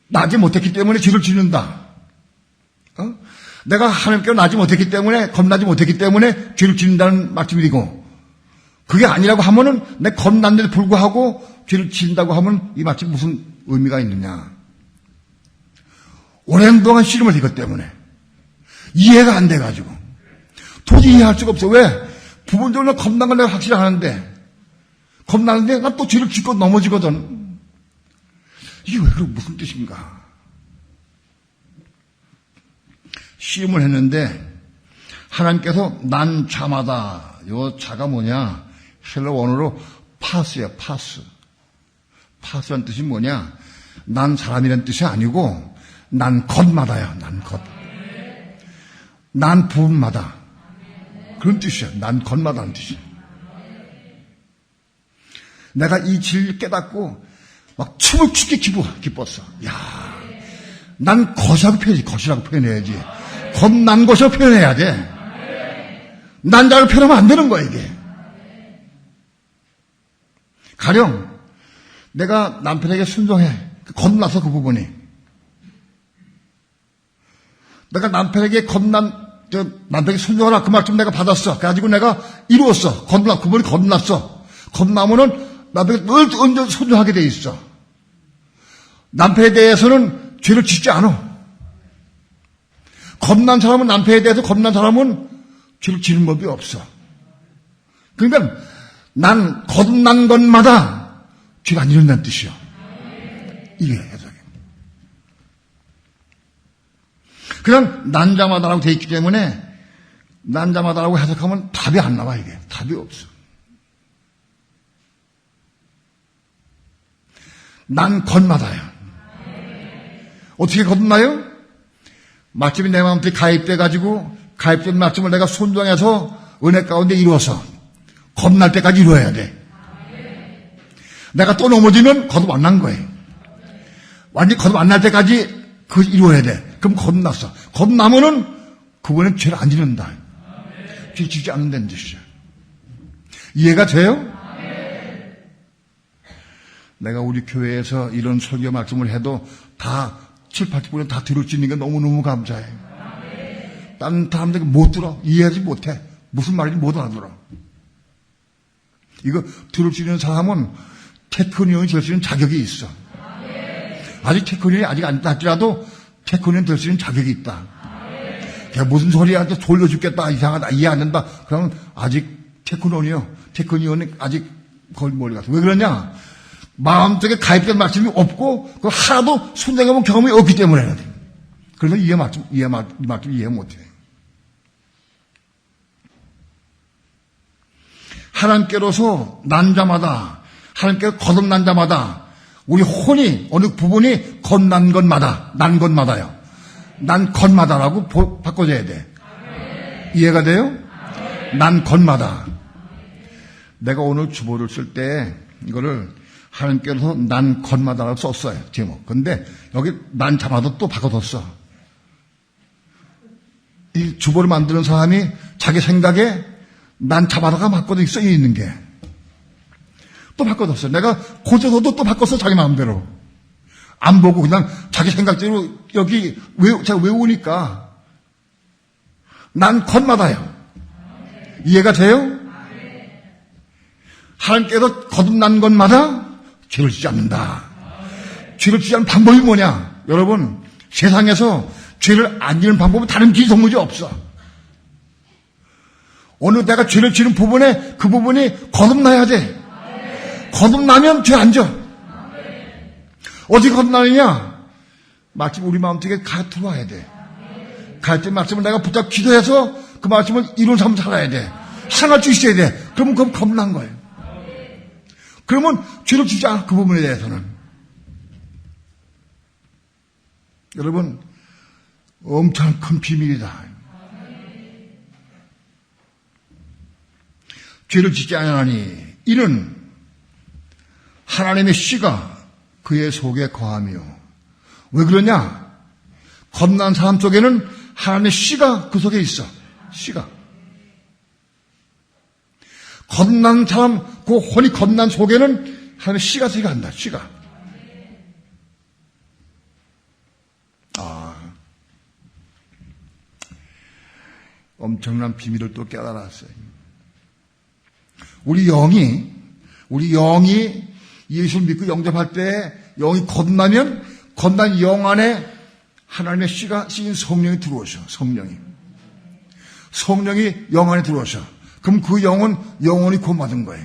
나지 못했기 때문에 죄를 짓는다. 내가 하나님께로 나지 못했기 때문에, 겁나지 못했기 때문에 죄를 짓는다는 말씀이고, 그게 아니라고 하면은 내 겁났는데도 불구하고 죄를 짓는다고 하면 이 말씀이 무슨 의미가 있느냐. 오랜 동안 씨름을 했기 때문에 이해가 안 돼가지고 도저히 이해할 수가 없어. 왜? 부분적으로 겁난 건 내가 확실히 아는데 겁나는데 난 또 죄를 짓고 넘어지거든. 이게 왜 그런 무슨 뜻인가? 씨름을 했는데 하나님께서 난 자마다, 요 자가 뭐냐? 헬러 원어로 파스야, 파스. 파스란 뜻이 뭐냐? 난 사람이란 뜻이 아니고 난 것마다야. 난 것. 난 부분마다. 그런 뜻이야. 난 것마다는 뜻이야. 내가 이 진리를 깨닫고 막 춤을 추게 기뻤어. 야, 난 것이라고 표현해야지. 것이라고 표현해야지. 겁난 것이라고 표현해야 돼. 난 자를 표현하면 안 되는 거야, 이게. 가령 내가 남편에게 순종해. 겁나서 그 부분이. 내가 남편에게 남편에게 순종하라 그 말씀 내가 받았어. 그래가지고 내가 이루었어. 그 부분이 겁났어. 겁나면은 남편에게 늘 언제 순종하게 돼 있어. 남편에 대해서는 죄를 짓지 않아. 겁난 사람은 남편에 대해서 겁난 사람은 죄를 지는 법이 없어. 그러니까 난 겁난 것마다 죄가 안 일어난다는 뜻이야. 이게 해석이야. 그냥 난자마다라고 돼 있기 때문에 난자마다라고 해석하면 답이 안 나와. 이게 답이 없어. 난 것마다야. 어떻게 겁나요? 말씀이 내 마음속에 가입돼가지고 가입된 말씀을 내가 순종해서 은혜 가운데 이루어서 겁날 때까지 이루어야 돼. 내가 또 넘어지면 거듭 안 난 거예요. 완전히 거듭 안 날 때까지 그걸 이루어야 돼. 그럼 겁났어. 겁나면은 그분은 죄를 안 지는다. 죄 짓지 않는다는 뜻이야. 이해가 돼요? 내가 우리 교회에서 이런 설교 말씀을 해도 다 7, 80%는 다 들을 수 있는 게 너무너무 감사해. 다른 사람들이 못 들어. 이해하지 못해. 무슨 말인지 못 알아들어. 이거 들을 수 있는 사람은 테크니언이 될 수 있는 자격이 있어. 아직 테크니언이 아직 안 땄더라도 테크니언 될 수 있는 자격이 있다. 걔 무슨 소리야? 졸려 죽겠다. 이상하다. 이해 안 된다. 그러면 아직 테크니언이 아직 거의 멀리 갔어. 왜 그러냐? 마음속에 가입된 말씀이 없고, 그 하나도 순종해본 경험이 없기 때문에. 그래서 이해 못해. 하나님께로서 난 자마다, 하나님께로 거듭난 자마다, 우리 혼이, 어느 부분이 겉난 것마다, 난 것마다요. 난 것마다라고 바꿔줘야 돼. 이해가 돼요? 난 것마다. 내가 오늘 주보를 쓸 때, 이거를 하나님께서 난 것마다라고 썼어요, 제목. 근데 여기 난 자마다 또 바꿔뒀어. 이 주보를 만드는 사람이 자기 생각에 난 자마다가 바꿔져 써 있는 게. 또 바꿔뒀어. 내가 고쳐서도 또 바꿨어, 자기 마음대로. 안 보고 그냥 자기 생각대로 여기 제가 외우니까 난 것마다요. 이해가 돼요? 하나님께서 거듭난 것마다 죄를 짓지 않는다. 죄를 짓지 않는 방법이 뭐냐? 여러분, 세상에서 죄를 안 지는 방법은 다른 기성무지 없어. 어느 내가 죄를 지는 부분에 그 부분이 거듭나야 돼. 거듭나면 죄 안 져. 어떻게 거듭나느냐? 마침 우리 마음속에 들어와야 돼. 갈등 말씀을 내가 붙잡고 기도해서 그 말씀을 이룬 삶 살아야 돼. 하나줄 있어야 돼. 그러면 그건 겁난 거예요. 그러면 죄를 지지 않아, 그 부분에 대해서는. 여러분, 엄청 큰 비밀이다. 죄를 짓지 않으니 이는 하나님의 씨가 그의 속에 거하며. 왜 그러냐? 겁난 사람 속에는 하나님의 씨가 그 속에 있어. 씨가. 겁난 사람, 그 혼이 겁난 속에는 하나님의 씨가 들어간다. 씨가. 엄청난 비밀을 또 깨달았어요. 우리 영이 예수를 믿고 영접할 때 영이 겁나면 겁난 영 안에 하나님의 씨가 씌인 성령이 들어오셔. 성령이 영 안에 들어오셔. 그럼 그 영은 영원히 구원받은 거예요.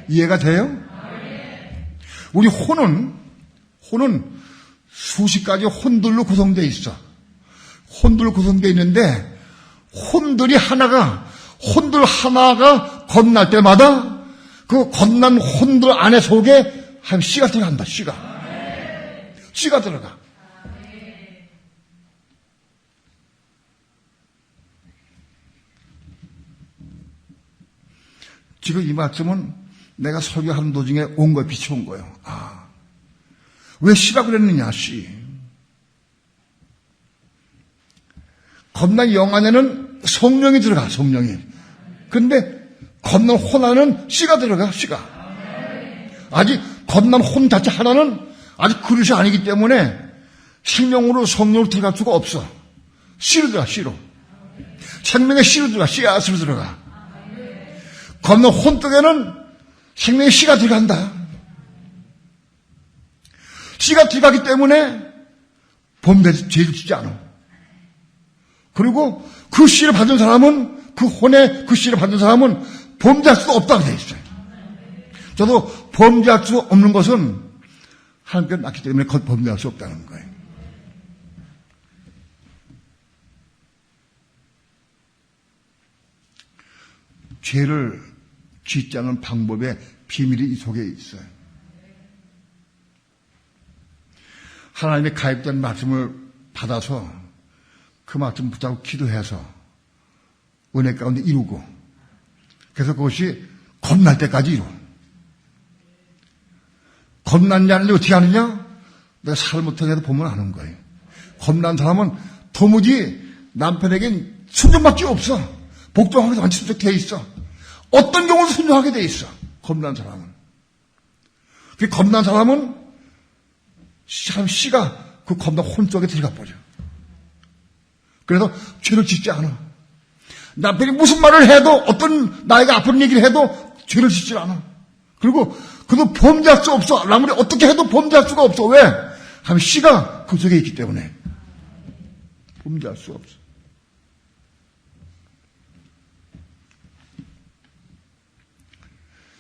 이해가 돼요? 우리 혼은 수십 가지 혼들로 구성되어 있어. 혼들로 구성되어 있는데 혼들 하나가 겁날 때마다 그 겁난 혼들 안에 속에 한 씨가 들어간다. 씨가 들어가. 지금 이 말씀은 내가 설교하는 도중에 온 거에 비춰온 거예요. 왜 씨라고 그랬느냐, 씨. 겁난 영 안에는 성령이 들어가, 성령이. 근데 겁난 혼 안에는 씨가 들어가, 씨가. 아직 겁난 혼 자체 하나는 아직 그릇이 아니기 때문에 생명으로 성령으로 들어갈 수가 없어. 씨로 들어가, 씨로. 생명의 씨로 들어가, 씨앗으로 들어가. 겁난 혼떡에는 생명의 씨가 들어간다. 씨가 들어가기 때문에 범죄를 짓지 않아. 그리고 그 씨를 받은 사람은, 그 혼의 그 씨를 받은 사람은 범죄할 수 없다고 되어 있어요. 저도 범죄할 수 없는 것은 하나님께서 낳기 때문에 범죄할 수 없다는 거예요. 죄를 짓지 않는 방법의 비밀이 이 속에 있어요. 하나님의 가입된 말씀을 받아서 그 말씀 붙잡고 기도해서 은혜 가운데 이루고, 그래서 그것이 겁날 때까지 이루고. 겁난 자는 어떻게 하느냐? 내가 잘못해서 보면 아는 거예요. 겁난 사람은 도무지 남편에겐 순종밖에 없어. 복종하기도 완전 순종되어 있어. 어떤 경우도 순종하게 돼 있어. 겁난 사람은. 그 겁난 사람은 씨가 그 겁난 혼 속에 들어가 버려. 그래서 죄를 짓지 않아. 남편이 무슨 말을 해도 어떤 나에게 아픈 얘기를 해도 죄를 짓지 않아. 그리고 그도 범죄할 수 없어. 아무리 어떻게 해도 범죄할 수가 없어. 왜? 하면 씨가 그 속에 있기 때문에 범죄할 수 없어.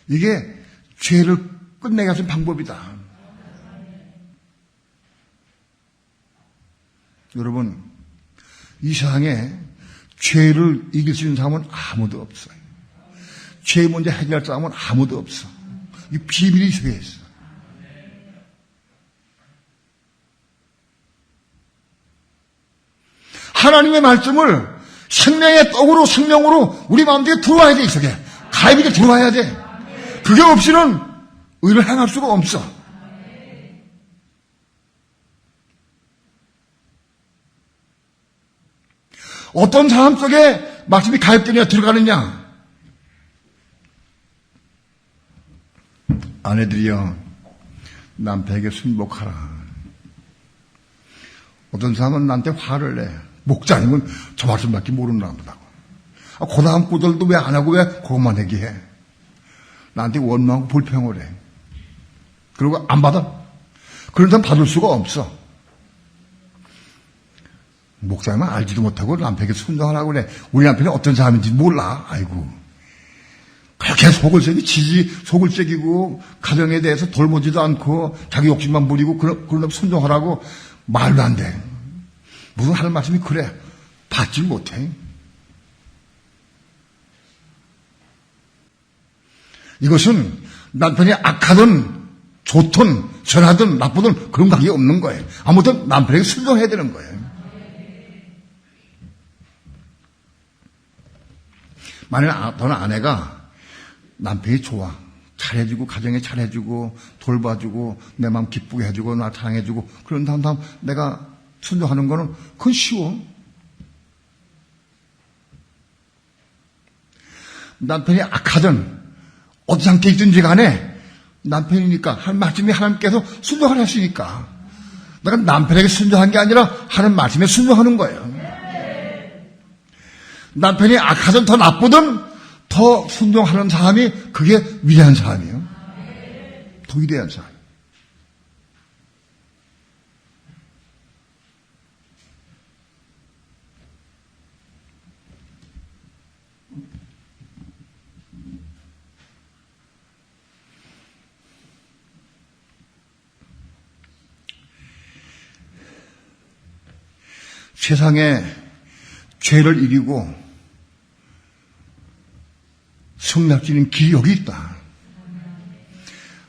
이게 죄를 끝내게 하는 방법이다. 여러분, 이 세상에 죄를 이길 수 있는 사람은 아무도 없어요. 죄 문제 해결할 사람은 아무도 없어. 이 비밀이 속에 있어. 하나님의 말씀을 생명의 떡으로 생명으로 우리 마음속에 들어와야 돼. 이 속에 가입이 들어와야 돼. 그게 없이는 의를 행할 수가 없어. 어떤 사람 속에 말씀이 가입되느냐 들어가느냐. 아내들이여 남편에게 순복하라. 어떤 사람은 나한테 화를 내. 목자님은 저 말씀밖에 모르나 보다고. 그 다음 구절도 왜 안 하고 왜 그것만 얘기해. 나한테 원망하고 불평을 해. 그리고 안 받아. 그런 사람 받을 수가 없어. 목사님은 알지도 못하고 남편에게 순종하라고 그래. 우리 남편이 어떤 사람인지 몰라. 아이고. 그렇게 속을 새기고 가정에 대해서 돌보지도 않고 자기 욕심만 부리고 그런 순종하라고 말도 안 돼. 무슨 하는 말씀이 그래. 받지 못해. 이것은 남편이 악하든 좋든 선하든 나쁘든 그런 관계 없는 거예요. 아무튼 남편에게 순종해야 되는 거예요. 만약 너는 아내가 남편이 좋아. 잘해주고 가정에 잘해주고 돌봐주고 내 마음 기쁘게 해주고 나 사랑해주고 그런 다음 내가 순종하는 거는 그건 쉬워. 남편이 악하든 어떤 상태에 있든지 간에 남편이니까 한 말씀이 하나님께서 순종하셨으니까 내가 남편에게 순종한 게 아니라 하는 말씀에 순종하는 거예요. 남편이 악하든 더 나쁘든 더 순종하는 사람이 그게 위대한 사람이에요. 더 위대한 사람. 세상에 죄를 이기고 승리할지는 길이 여기 있다.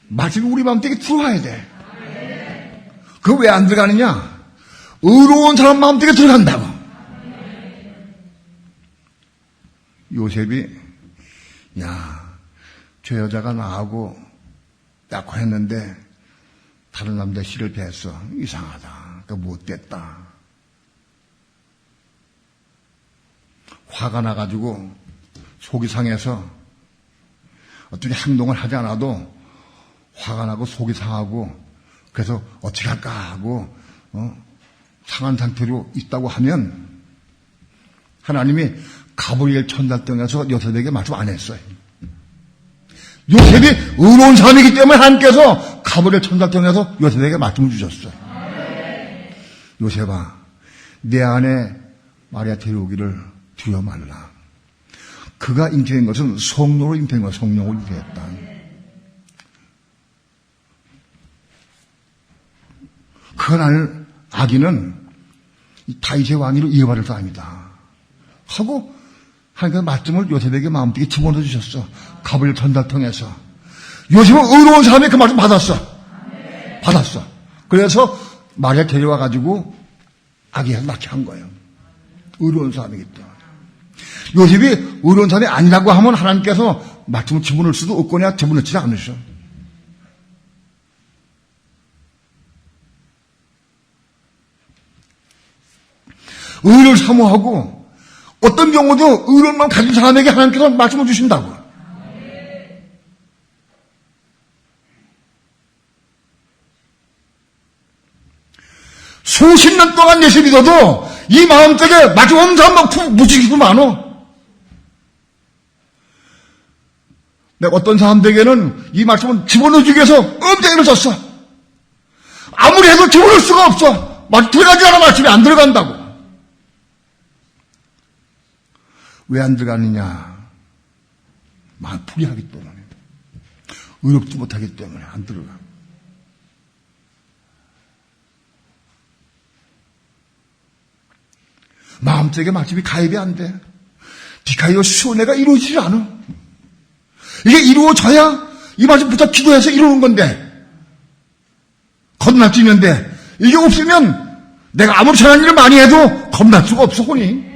말씀이 우리 마음속에 들어와야 돼. 그거 왜 안 들어가느냐? 의로운 사람 마음속에 들어간다고. 요셉이 저 여자가 나하고 약혼했는데 다른 남자 씨를 뵀어. 이상하다. 그러니까 못됐다. 화가 나가지고 속이 상해서 어떤 행동을 하지 않아도 화가 나고 속이 상하고 그래서 어떻게 할까 하고 상한 상태로 있다고 하면 하나님이 가브리엘 천사를 통해서 요셉에게 말씀 안 했어요. 요셉이 의로운 사람이기 때문에 하나님께서 가브리엘 천사를 통해서 요셉에게 말씀을 주셨어요. 요셉아, 내 안에 마리아 데려오기를 두려 말라. 그가 잉태된 것은 성령으로 잉태된 거야. 성령으로 잉태했다. 그날 아기는 다윗의 왕위로 이어받을 사람이다. 하고 하나님께서 말씀을 요셉에게 마음속에 집어넣어 주셨어. 가브리엘 천사를 통해서. 요셉은 의로운 사람이 그 말씀 받았어. 받았어. 그래서 마리아 데려와가지고 아기를 낳게 한 거예요. 의로운 사람이기 때문에. 요셉이 의로운 사람이 아니라고 하면 하나님께서 말씀을 집어넣을 수도 없거나 집어넣지 않으셔. 의를 사모하고 어떤 경우도 의로운 마음 가진 사람에게 하나님께서 말씀을 주신다고. 수십 년 동안 예수 믿어도 이 마음속에 마치 없는 사람 막 무지기도 많어. 내가 어떤 사람들에게는 이 말씀을 집어넣어주기 위해서 엄청나게 썼어. 아무리 해도 집어넣을 수가 없어. 막 들어가지 않아 말씀이 안 들어간다고. 왜 안 들어가느냐? 마음 풀이하기 때문에. 의롭지 못하기 때문에 안 들어가. 마음속에 말씀이 가입이 안 돼. 디카이오 수원회가 이루어지지 않아. 이게 이루어져야 이 말씀 붙잡 기도해서 이루는 건데, 겁날 수 있는데, 이게 없으면 내가 아무리 잘한 일을 많이 해도 겁날 수가 없어, 혼이.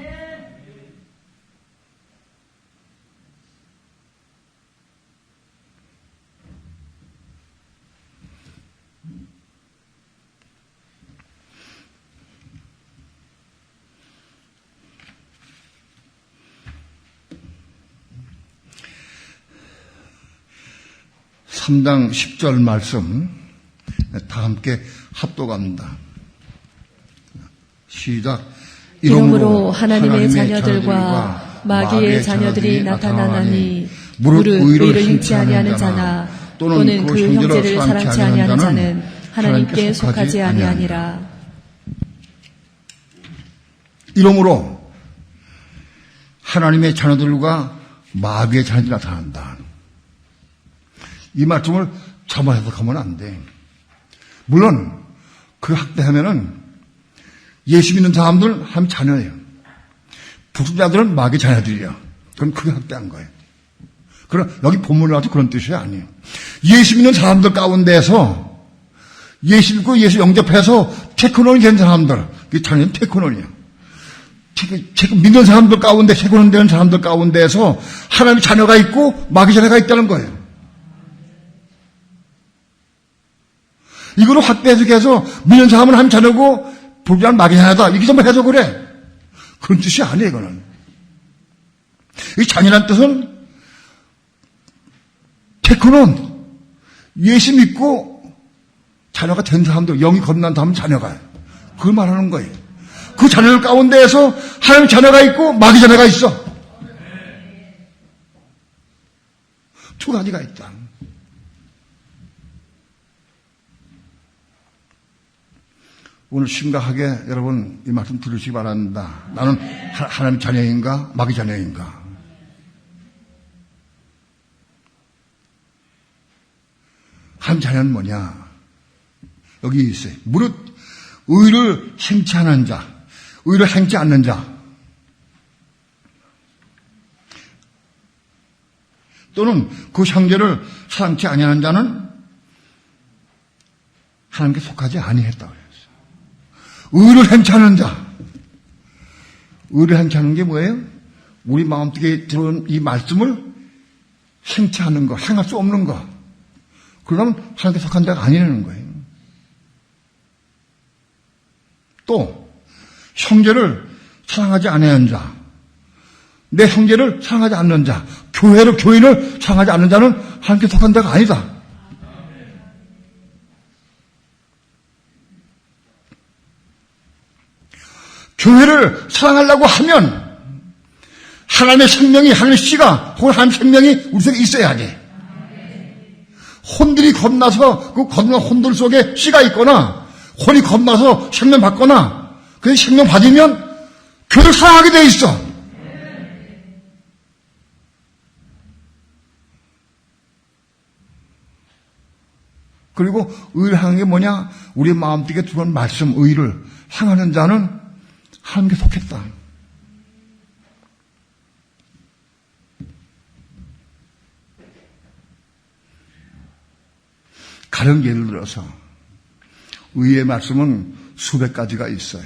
(3장 10절) 말씀 다 함께 합독합니다. 시작. 이러므로 하나님의 자녀들과 마귀의 자녀들이 나타나나니 무릇 의를 행치 아니하는 자나 또는 그 형제를 사랑치 아니하는 자는 하나님께 속하지 아니하니라. 이러므로 하나님의 자녀들과 마귀의 자녀들이 나타난다. 이 말씀을 잘못 해석하면 안 돼. 물론 그 학대하면은 예수 믿는 사람들 하나님 자녀예요. 불신자들은 마귀 자녀들이야. 그럼 그게 학대한 거예요. 그럼 여기 본문에 와서 그런 뜻이 아니에요. 예수 믿는 사람들 가운데서 예수 믿고 예수 영접해서 테크논이 된 사람들, 그 자녀는 테크논이야. 믿는 사람들 가운데 테크논 되는 사람들 가운데서 하나님의 자녀가 있고 마귀 자녀가 있다는 거예요. 이거를 확대 해석해서 믿는 사람은 하나님 자녀고 불신자는 마귀 자녀다. 이렇게 좀 해석을 해. 그런 뜻이 아니에요, 이거는. 이 자녀란 뜻은 테크논, 예수 믿고 자녀가 된 사람들, 영이 겁난 사람은 자녀가. 그걸 말하는 거예요. 그 자녀들 가운데에서 하나님 자녀가 있고 마귀 자녀가 있어. 두 가지가 있다. 오늘 심각하게 여러분 이 말씀 들으시기 바랍니다. 나는 하나님 자녀인가 마귀 자녀인가? 하나님 자녀는 뭐냐? 여기 있어요. 무릇 의를 행치 않는 자, 의를 행치 않는 자, 또는 그 형제를 사랑치 아니하는 자는 하나님께 속하지 아니했다. 의를 행치 않는 자. 의를 행치 않는 게 뭐예요? 우리 마음속에 들어온 이 말씀을 행치 않는 거, 행할 수 없는 거. 그러면 하나님께 속한 자가 아니라는 거예요. 또 형제를 사랑하지 아니하는 자, 내 형제를 사랑하지 않는 자, 교인을 사랑하지 않는 자는 하나님께 속한 자가 아니다. 교회를 사랑하려고 하면 하나님의 생명이, 하나님의 씨가, 혹은 하나님의 생명이 우리 속에 있어야 돼. 혼들이 겁나서 그 겁난 혼들 속에 씨가 있거나 혼이 겁나서 생명 받거나 그래서 생명 받으면 교회를 사랑하게 돼 있어. 그리고 의를 향한 게 뭐냐? 우리 마음속에 들어온 말씀, 의를 향하는 자는 하나님께 속했다. 가령 예를 들어서 의의 말씀은 수백 가지가 있어요.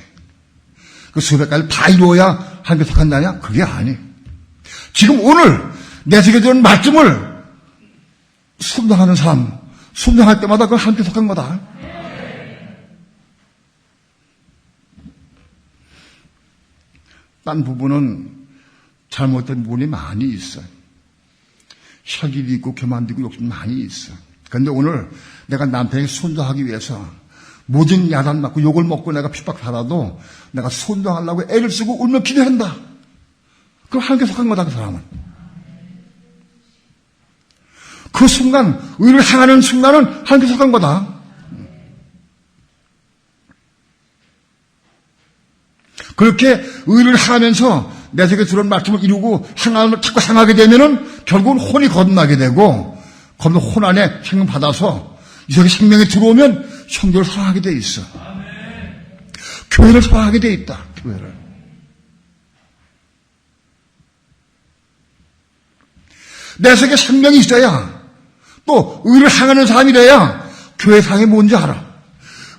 그 수백 가지를 다 이루어야 하나님께 속한다냐? 그게 아니에요. 지금 오늘 내 속에 들은 말씀을 순종하는 사람, 순종할 때마다 그건 하나님께 속한 거다. 딴 부분은 잘못된 부분이 많이 있어요. 혈기도 있고 교만도 있고 욕심도 많이 있어. 그런데 오늘 내가 남편에게 순종하기 위해서 모진 야단 맞고 욕을 먹고 내가 핍박받아도 내가 순종하려고 애를 쓰고 울며 기도한다. 그럼 하나님께 속한 거다, 그 사람은. 그 순간, 의를 행하는 순간은 하나님께 속한 거다. 그렇게 의를 행하면서 내 속에 들어온 말씀을 이루고 자꾸 행하게 되면은 결국은 혼이 거듭나게 되고, 거듭 혼 안에 생명 받아서 이 속에 생명이 들어오면 성도를 사랑하게 돼 있어. 교회를 사랑하게 돼 있다. 교회를. 내 속에 생명이 있어야, 또 의를 행하는 사람이 돼야 교회 상이 뭔지 알아.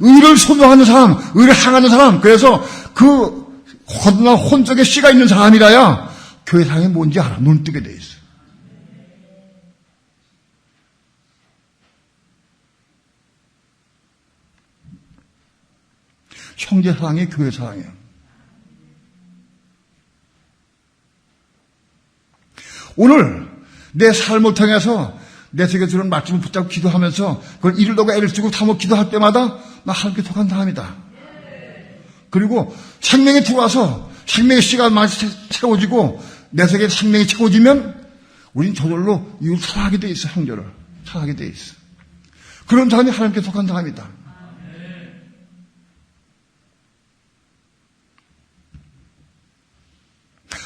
의를 소명하는 사람, 의를 행하는 사람, 그래서 그 거듭난 혼 속에 씨가 있는 사람이라야 교회 상이 뭔지 알아. 눈 뜨게 돼 있어. 형제 사랑이 교회 사랑이야. 오늘 내 삶을 통해서 내 속에 들은 말씀을 붙잡고 기도하면서 그걸 이루려고 애를 쓰고 참고 기도할 때마다 나 하나님께 속한 사람이다. 그리고 생명이 들어와서 생명의 씨가 많이 채워지고 내 속에 생명이 채워지면 우린 저절로 이웃을 사랑하게 돼 있어. 형제를 사랑하게 돼 있어. 그런 사람이 하나님께 속한 사람이다.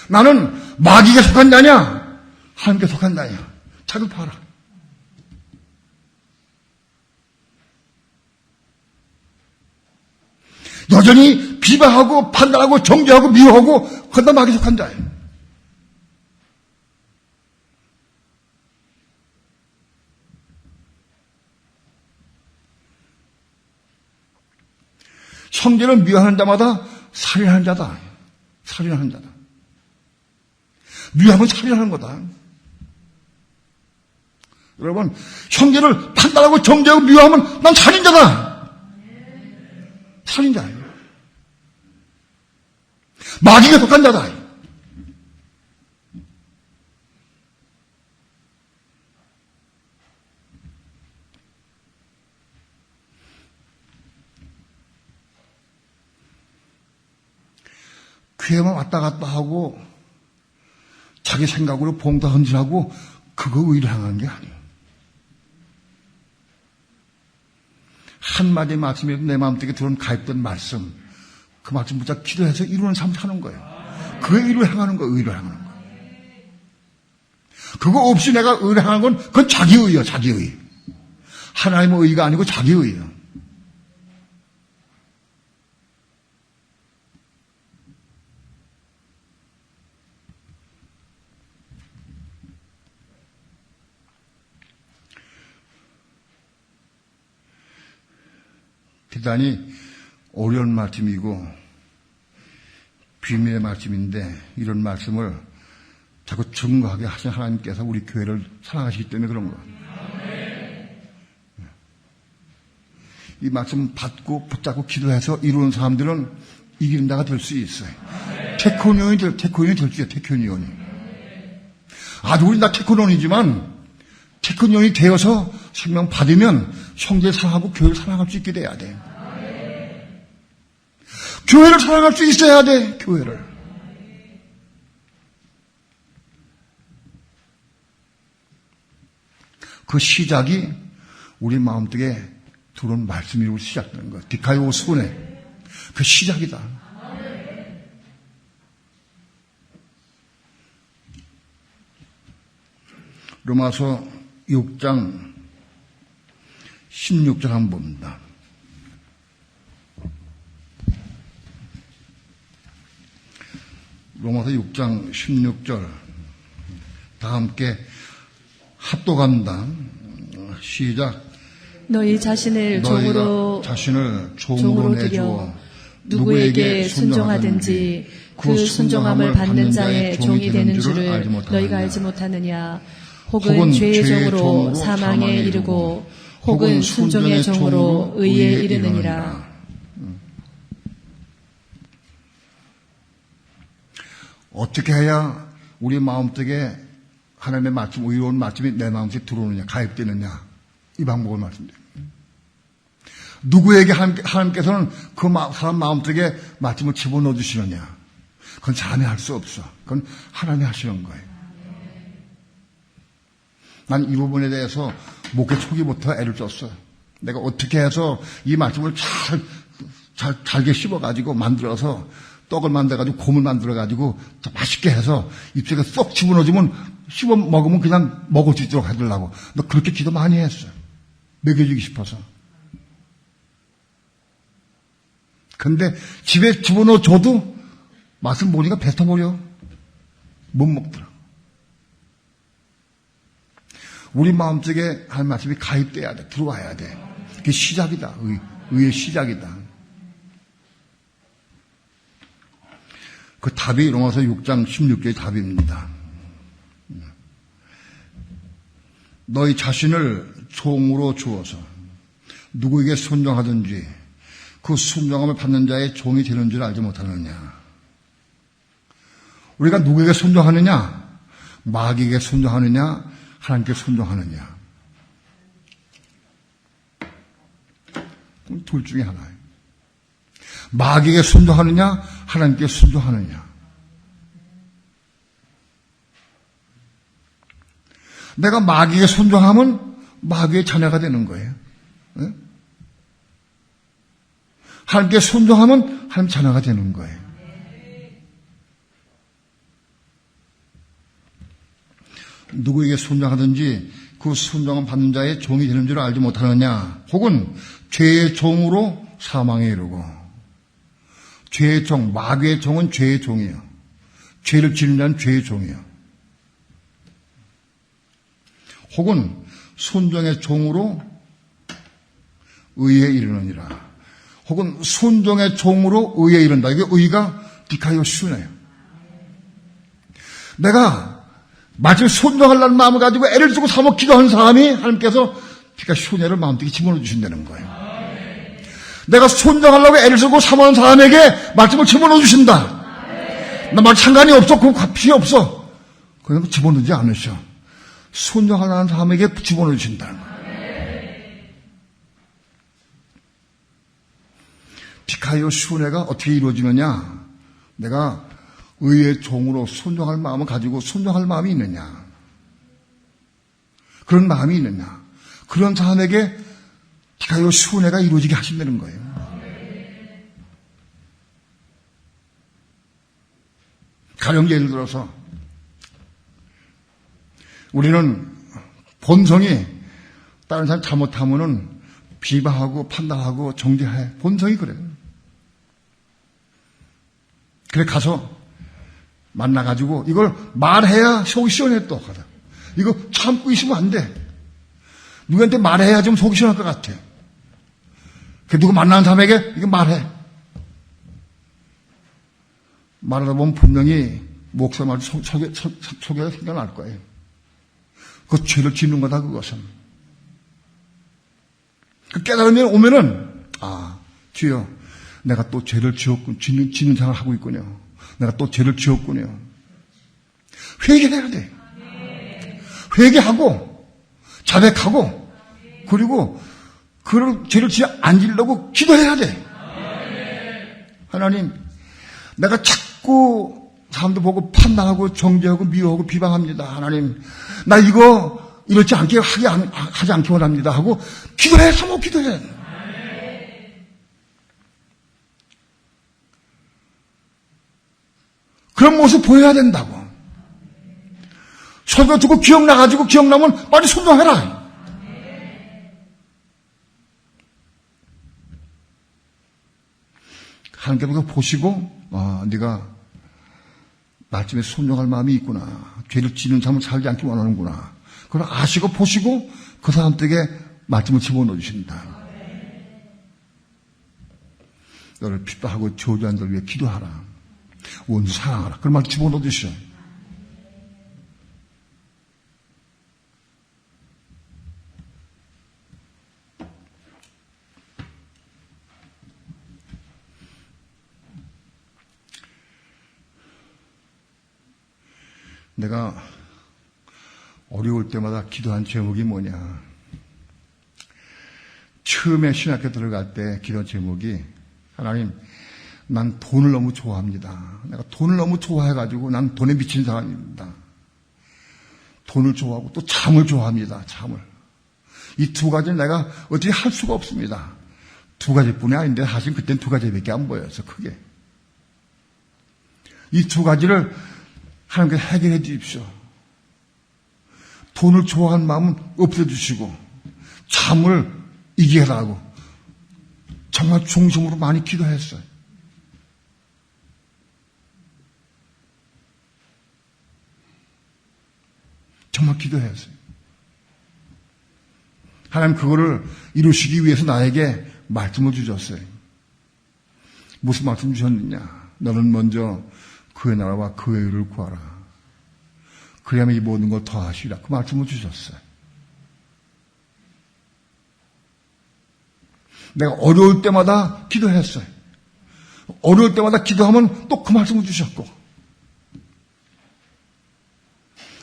나는 마귀에 속한 자냐? 하나님께 속한 자냐? 자꾸 봐라. 여전히 비방하고 판단하고 정죄하고 미워하고 그건 마귀에 속한 자예요. 형제를 미워하는 자마다 살인하는 자다. 살인하는 자다. 미워하면 살인하는 거다. 여러분, 형제를 판단하고 정죄하고 미워하면 난 살인자다. 살인자예요. 마귀가 속한 자다. 교회만 왔다 갔다 하고 자기 생각으로 봉다 헌질하고 그거 의를 행하는 게 아니에요. 한마디 말씀이라도 내 마음속에 들어온 가입된 말씀, 그 말씀 붙잡고 기도해서 이루는 삶 사는 거예요. 그 의를 행하는 거예요. 의를 행하는 거예요. 그거 없이 내가 의를 행하는 건 그건 자기의예요. 자기의. 하나님의 의가 아니고 자기의예요. 대단히 어려운 말씀이고 비밀의 말씀인데 이런 말씀을 자꾸 증거하게 하신 하나님께서 우리 교회를 사랑하시기 때문에 그런 거예요. 이 말씀 받고 붙잡고 기도해서 이루는 사람들은 이기는 자가 될 수 있어요. 테크니온이 될 수 있어요. 테크니온이. 아주 우리 다 테크니온이지만 테크니온이 되어서 생명 받으면 형제를 사랑하고 교회를 사랑할 수 있게 돼야 돼. 교회를 사랑할 수 있어야 돼. 교회를. 그 시작이 우리 마음속에 들어온 말씀이 시작되는 거야. 디카이오스군의 그 시작이다. 로마서 6장 16절 한번 봅니다. 로마서 6장 16절 다 함께 합독합니다. 시작. 너희 자신을 종으로 내주어 누구에게 순종하든지 그 순종함을 받는 자의 종이 되는 줄을 너희가 알지 못하느냐. 혹은 죄의 종으로 사망에 이르고 혹은 순종의 종으로 의에 이르느니라. 어떻게 해야 우리 마음속에 하나님의 말씀, 의로운 말씀이 내 마음속에 들어오느냐, 가입되느냐, 이 방법을 말씀드립니다. 누구에게 하나님께서는 그 사람 마음속에 말씀을 집어넣어 주시느냐? 그건 자네 할 수 없어. 그건 하나님이 하시는 거예요. 난 이 부분에 대해서 목회 초기부터 애를 썼어요. 내가 어떻게 해서 이 말씀을 잘게 씹어가지고 만들어서 떡을 만들어가지고 곰을 만들어가지고 맛있게 해서 입속에 쏙 집어넣어주면 씹어 먹으면 그냥 먹을 수 있도록 해달라고. 나 그렇게 기도 많이 했어요. 먹여주기 싶어서. 근데 집에 집어넣어줘도 맛을 모르니까 뱉어버려. 못 먹더라고. 우리 마음속에 하나님 말씀이 가입돼야 돼. 들어와야 돼. 그게 시작이다. 의의 시작이다. 그 답이 로마서 6장 16절의 답입니다. 너희 자신을 종으로 주어서 누구에게 순종하든지 그 순종함을 받는 자의 종이 되는 줄 알지 못하느냐. 우리가 누구에게 순종하느냐? 마귀에게 순종하느냐? 하나님께 순종하느냐? 둘 중에 하나예요. 마귀에게 순종하느냐? 하나님께 순종하느냐? 내가 마귀에게 순종하면 마귀의 자녀가 되는 거예요. 네? 하나님께 순종하면 하나님 자녀가 되는 거예요. 누구에게 순종하든지 그 순종을 받는 자의 종이 되는 줄 알지 못하느냐? 혹은 죄의 종으로 사망에 이르고, 죄의 종, 마귀의 종은 죄의 종이에요. 죄를 지는 자는 죄의 종이에요. 혹은 순종의 종으로 의에 이르느니라. 혹은 순종의 종으로 의에 이른다. 이게 의가 디카이오슈네요. 내가 마치 순종하려는 마음을 가지고 애를 쓰고 사모 기도하는 사람이 하나님께서 디카이오슈네를 마음속에 집어넣어 주신다는 거예요. 내가 순종하려고 애를 쓰고 사모하는 사람에게 말씀을 집어넣어 주신다. 나 말 상관이 없어. 그거 필요 없어. 그냥 집어넣지 않으셔. 순종하려는 사람에게 집어넣어 주신다는 거예요. 디카이오 순회가 어떻게 이루어지느냐? 내가 의의 종으로 순종할 마음을 가지고 순종할 마음이 있느냐? 그런 마음이 있느냐? 그런 사람에게 디카이오 순회가 이루어지게 하신다는 거예요. 가령 예를 들어서 우리는 본성이 다른 사람 잘못하면은 비방하고 판단하고 정죄해. 본성이 그래요. 그래 가서 만나가지고 이걸 말해야 속이 시원해 또 가다. 이거 참고 있으면 안 돼. 누구한테 말해야 좀 속이 시원할 것 같아. 그 누구 만나는 사람에게 이거 말해. 말하다 보면 분명히 목사 말 소개가 생겨날 거예요. 그 죄를 짓는 거다 그것은. 그 깨달음이 오면은 주여 내가 또 죄를 짓는 생각을 하고 있군요. 내가 또 죄를 지었군요. 회개해야 돼. 회개하고 자백하고 그리고 그 죄를 안 지려고 기도해야 돼. 하나님 내가 자꾸 사람들 보고 판단하고 정죄하고 미워하고 비방합니다. 하나님 나 이거 이렇지 않게 하지 않기 원합니다 하고 기도해. 사모 기도해. 그런 모습 보여야 된다고. 설교 듣고 기억나가지고 기억나면 빨리 순종해라. 하나님께서 보시고 네가 말씀에 순종할 마음이 있구나. 죄를 지는 삶을 살지 않기 원하는구나. 그걸 아시고 보시고 그 사람들에게 말씀을 집어넣어 주신다. 너를 핍박하고 저주한 자를 위해 기도하라. 원수 사랑하라. 그런 말 집어넣어 주셔. 내가 어려울 때마다 기도한 제목이 뭐냐? 처음에 신학교 들어갈 때 기도 제목이 하나님, 난 돈을 너무 좋아합니다. 내가 돈을 너무 좋아해가지고 난 돈에 미친 사람입니다. 돈을 좋아하고 또 잠을 좋아합니다. 잠을. 이 두 가지는 내가 어떻게 할 수가 없습니다. 두 가지뿐이 아닌데 사실 그때는 두 가지밖에 안 보여서 크게. 이 두 가지를 하나님께서 해결해 주십시오. 돈을 좋아하는 마음은 없애주시고 잠을 이기게 하라고 정말 중심으로 많이 기도했어요. 정말 기도했어요. 하나님 그거를 이루시기 위해서 나에게 말씀을 주셨어요. 무슨 말씀 주셨느냐? 너는 먼저 그의 나라와 그의 의를 구하라. 그래야만 이 모든 걸 더하시리라. 그 말씀을 주셨어요. 내가 어려울 때마다 기도했어요. 어려울 때마다 기도하면 또 그 말씀을 주셨고.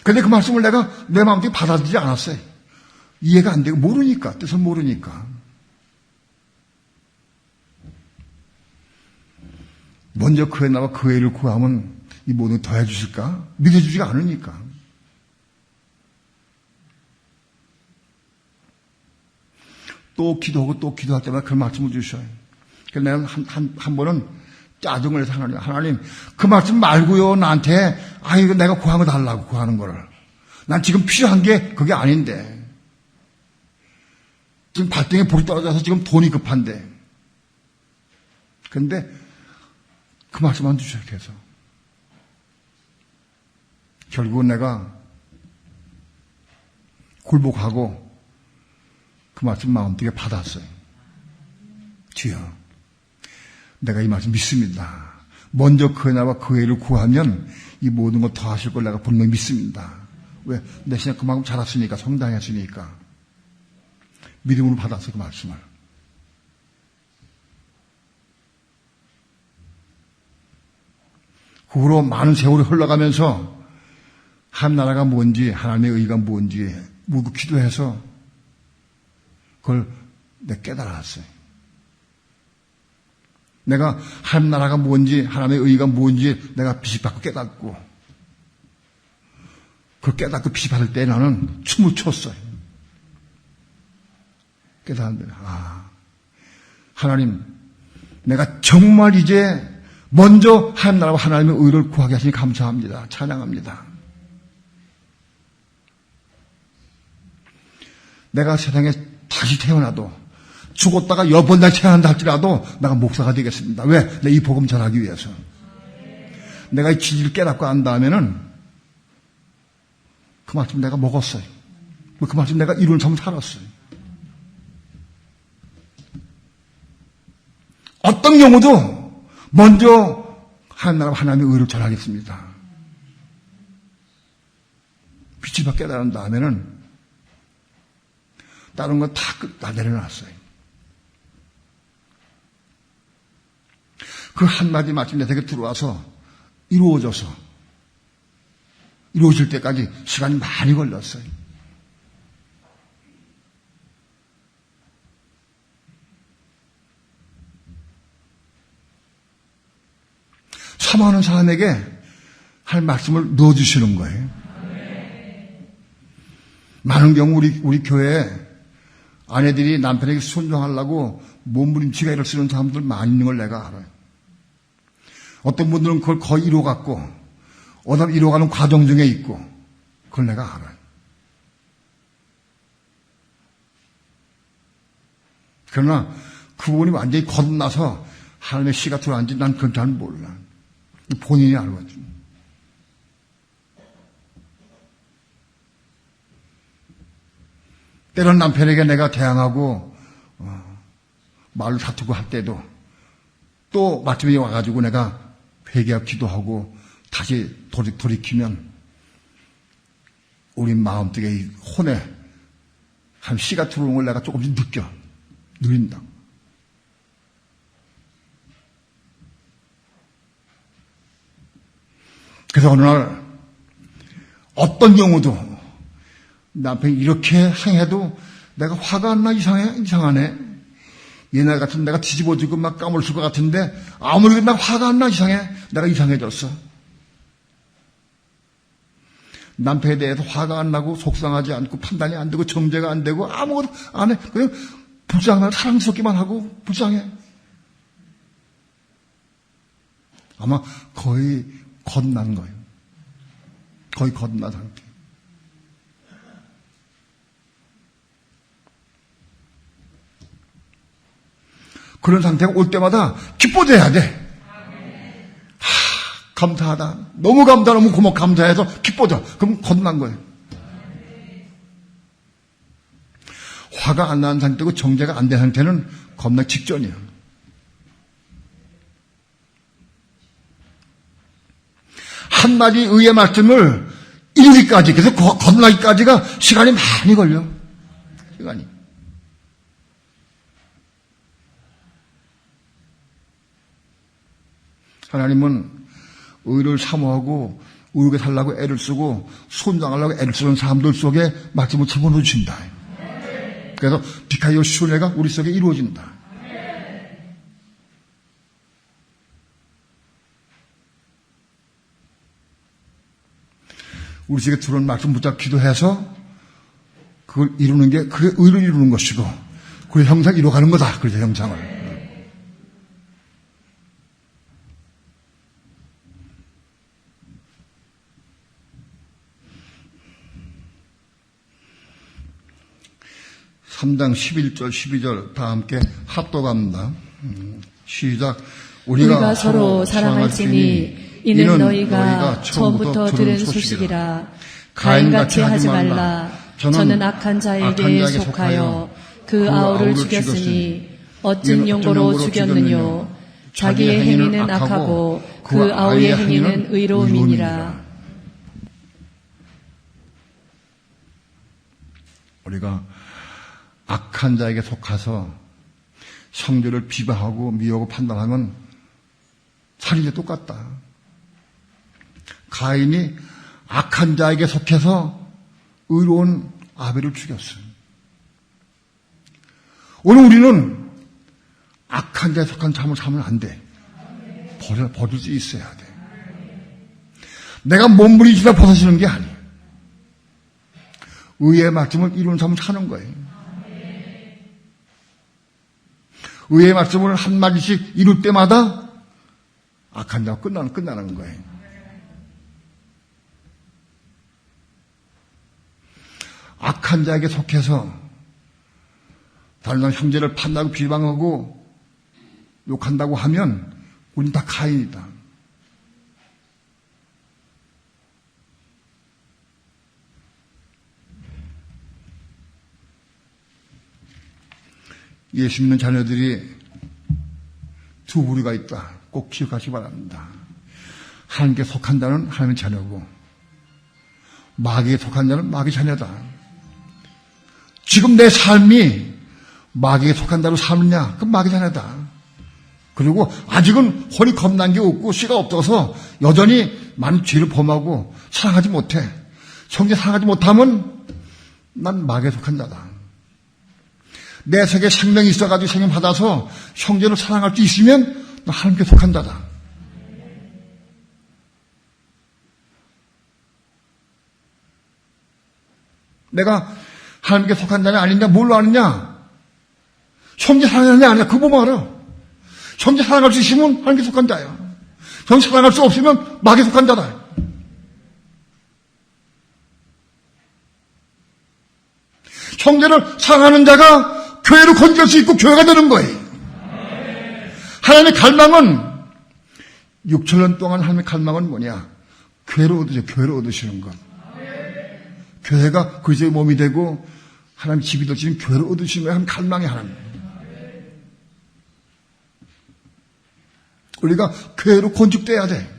근데 그 말씀을 내가 내 마음속에 받아들이지 않았어요. 이해가 안 되고 모르니까, 뜻을 모르니까. 먼저 그의 나라와 그의 의를 구하면 이 모든 걸 더해 주실까? 믿어주지가 않으니까. 또 기도하고 또 기도할 때마다 그 말씀을 주셔요. 그래서 내가 한 번은 짜증을 내서 하나님, 그 말씀 말고요, 나한테, 이거 내가 구한 거 달라고, 구하는 거를. 난 지금 필요한 게 그게 아닌데. 지금 발등에 불이 떨어져서 지금 돈이 급한데. 근데 그 말씀만 주셔요, 계속. 결국은 내가 굴복하고 그 말씀 마음속에 받았어요. 주여, 내가 이 말씀 믿습니다. 먼저 그의 나라와 그의 의를 구하면 이 모든 걸 더 하실 걸 내가 분명히 믿습니다. 왜? 내 신앙 그만큼 자랐으니까, 성장했으니까. 믿음으로 받았어요, 그 말씀을. 그 후로 많은 세월이 흘러가면서 한 나라가 뭔지, 하나님의 의가 뭔지 묻고 기도해서 그걸 내가 깨달았어요. 내가 한 나라가 뭔지, 하나님의 의가 뭔지 내가 비식받고 깨닫고, 그걸 깨닫고 비식받을 때 나는 춤을 췄어요. 깨닫는데, 하나님, 내가 정말 이제 먼저 하나님 나라와 하나님의 의를 구하게 하시니 감사합니다. 찬양합니다. 내가 세상에 다시 태어나도, 죽었다가 여번 날 태어난다 할지라도 내가 목사가 되겠습니다. 왜? 내 이 복음 전하기 위해서. 내가 이 진리를 깨닫고 안 다음에는 그 말씀 내가 먹었어요. 그 말씀 내가 이루는 삶을 살았어요. 어떤 경우도 먼저 하나님 나라와 하나님의 의를 전하겠습니다. 빛을 받게 깨달은 다음에는 다른 건 다 내려놨어요. 그 한마디 말씀이 내 댁에 들어와서 이루어질 때까지 시간이 많이 걸렸어요. 사모하는 사람에게 할 말씀을 넣어주시는 거예요. 많은 경우 우리 교회에 아내들이 남편에게 순종하려고 몸부림치가를 쓰는 사람들 많이 있는 걸 내가 알아요. 어떤 분들은 그걸 거의 이뤄갔고, 어떤 이뤄가는 과정 중에 있고, 그걸 내가 알아요. 그러나 그 부분이 완전히 거듭나서 하나님의 씨가 들어왔는지 난 그건 잘 몰라. 본인이 알거든. 때론 남편에게 내가 대항하고 말을 다투고 할 때도 또 마침이 와가지고 내가 회개하고 기도하고 다시 돌이키면 우리 마음속에 이 혼에 한 씨가 들어오는 걸 내가 조금씩 누린다. 그래서 어느 날 어떤 경우도 남편이 이렇게 행해도 내가 화가 안 나 이상하네. 옛날 같은 내가 뒤집어지고 막 까물을 것 같은데 아무리 그래도 나 화가 안 나. 이상해. 내가 이상해졌어. 남편에 대해서 화가 안 나고 속상하지 않고 판단이 안 되고 정죄가 안 되고 아무것도 안 해. 그냥 불쌍하면 사랑스럽기만 하고 불쌍해. 아마 거의 겁난 거예요. 거의 겁난 상태. 그런 상태가 올 때마다 기뻐져야 돼. 감사하다. 너무 감사하다. 너무 고맙고 감사해서 기뻐져. 그럼 겁난 거예요. 화가 안 나는 상태고 정죄가 안 된 상태는 겁나기 직전이에요. 한마디 의의 말씀을 이루기까지, 그래서 겁나기까지가 시간이 많이 걸려. 시간이. 하나님은 의를 사모하고 의롭게 살라고 애를 쓰고 손장하려고 애를 쓰는 사람들 속에 말씀을 집어넣으신다. 그래서 비카이오 순회가 우리 속에 이루어진다. 우리 속에 들어온 말씀 붙잡고 기도해서 그걸 이루는 게 그게 의를 이루는 것이고 그 형상 이루어가는 거다. 그래서 형상을. (3장) 11절 12절 다 함께 합독합니다. 시작. 우리가 서로 사랑할지니 이는 너희가 처음부터 들은 소식이라. 가인같이 하지 말라. 저는 악한 자에게 속하여 그 아우를 죽였으니 어찌 용고로 죽였느뇨. 자기의 행위는 악하고 그 아우의 행위는 의로움이니라. 우리가 악한 자에게 속아서 형제를 비방하고 미워하고 판단하면 살인죄 똑같다. 가인이 악한 자에게 속해서 의로운 아벨을 죽였어요. 오늘 우리는 악한 자에 속한 삶을 살면 안 돼. 버릴 수 있어야 돼. 내가 몸부림치다 벗어지는 게 아니야. 의의 말씀을 이루는 삶을 사는 거예요. 의의 말씀을 한마디씩 이룰 때마다 악한 자가 끝나는 거예요. 악한 자에게 속해서 다른 사람 형제를 판단하고 비방하고 욕한다고 하면 우린 다 가인이다. 예수 믿는 자녀들이 두 부류가 있다. 꼭 기억하시기 바랍니다. 하나님께 속한 자는 하나님의 자녀고 마귀에 속한 자는 마귀 자녀다. 지금 내 삶이 마귀에 속한 자로 살느냐? 그럼 마귀 자녀다. 그리고 아직은 혼이 겁난 게 없고 씨가 없어서 여전히 많은 죄를 범하고 사랑하지 못해. 형제 사랑하지 못하면 난 마귀에 속한 자다. 내 속에 생명이 있어가지고 생명 받아서 형제를 사랑할 수 있으면 나 하나님께 속한 자다. 내가 하나님께 속한 자냐 아니냐 뭘로 아느냐? 형제 사랑하느냐 아니냐 그거 보면 알아. 형제 사랑할 수 있으면 하나님께 속한 자야. 형제 사랑할 수 없으면 마귀에 속한 자다. 형제를 사랑하는 자가 교회를 건질 수 있고 교회가 되는 거예요. 하나님의 갈망은 6천년 동안 하나님의 갈망은 뭐냐? 교회를 얻으시는 것. 교회가 그리스도의 몸이 되고 하나님 집이 되시는 교회를 얻으시는 거예요. 하나님 갈망이 하나님. 우리가 교회로 건축돼야 돼.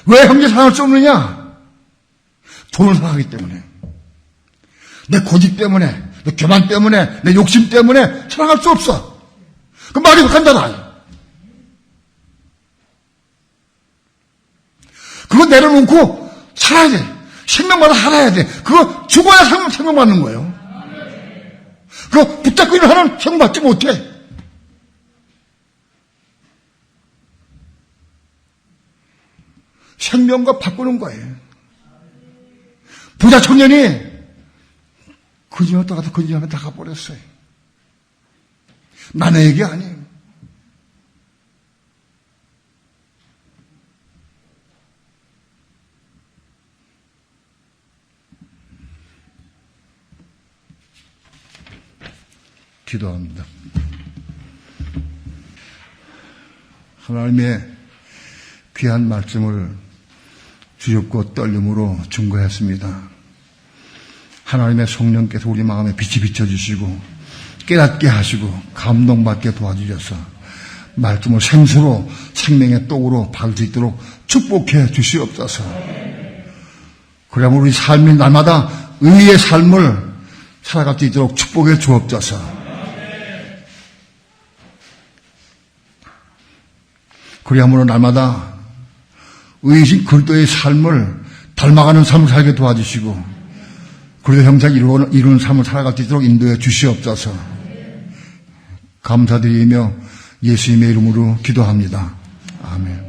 왜 형제 사랑할 수 없느냐? 돈을 사랑하기 때문에. 내 고집 때문에, 내 교만 때문에, 내 욕심 때문에 사랑할 수 없어. 그럼 마귀에 속한 자다. 그거 내려놓고 살아야 돼. 생명받아 살아야 돼. 그거 죽어야 생명받는 거예요. 그거 붙잡고 일하는 생명받지 못해. 생명과 바꾸는 거예요. 부자 청년이 그 집에 떠가서 그 집에 다 가버렸어요. 남의 얘기 아니에요. 기도합니다. 하나님의 귀한 말씀을 두렵고 떨림으로 증거했습니다. 하나님의 성령께서 우리 마음에 빛이 비춰주시고 깨닫게 하시고 감동받게 도와주셔서 말씀을 생수로 생명의 떡으로 받을 수 있도록 축복해 주시옵소서. 그러면 우리 삶이 날마다 의의 삶을 살아갈 수 있도록 축복해 주옵소서. 그리함으로 날마다 의이신 그리스도의 삶을 닮아가는 삶을 살게 도와주시고 그리스도 형상 이루는 삶을 살아갈 수 있도록 인도해 주시옵소서. 감사드리며 예수님의 이름으로 기도합니다. 아멘.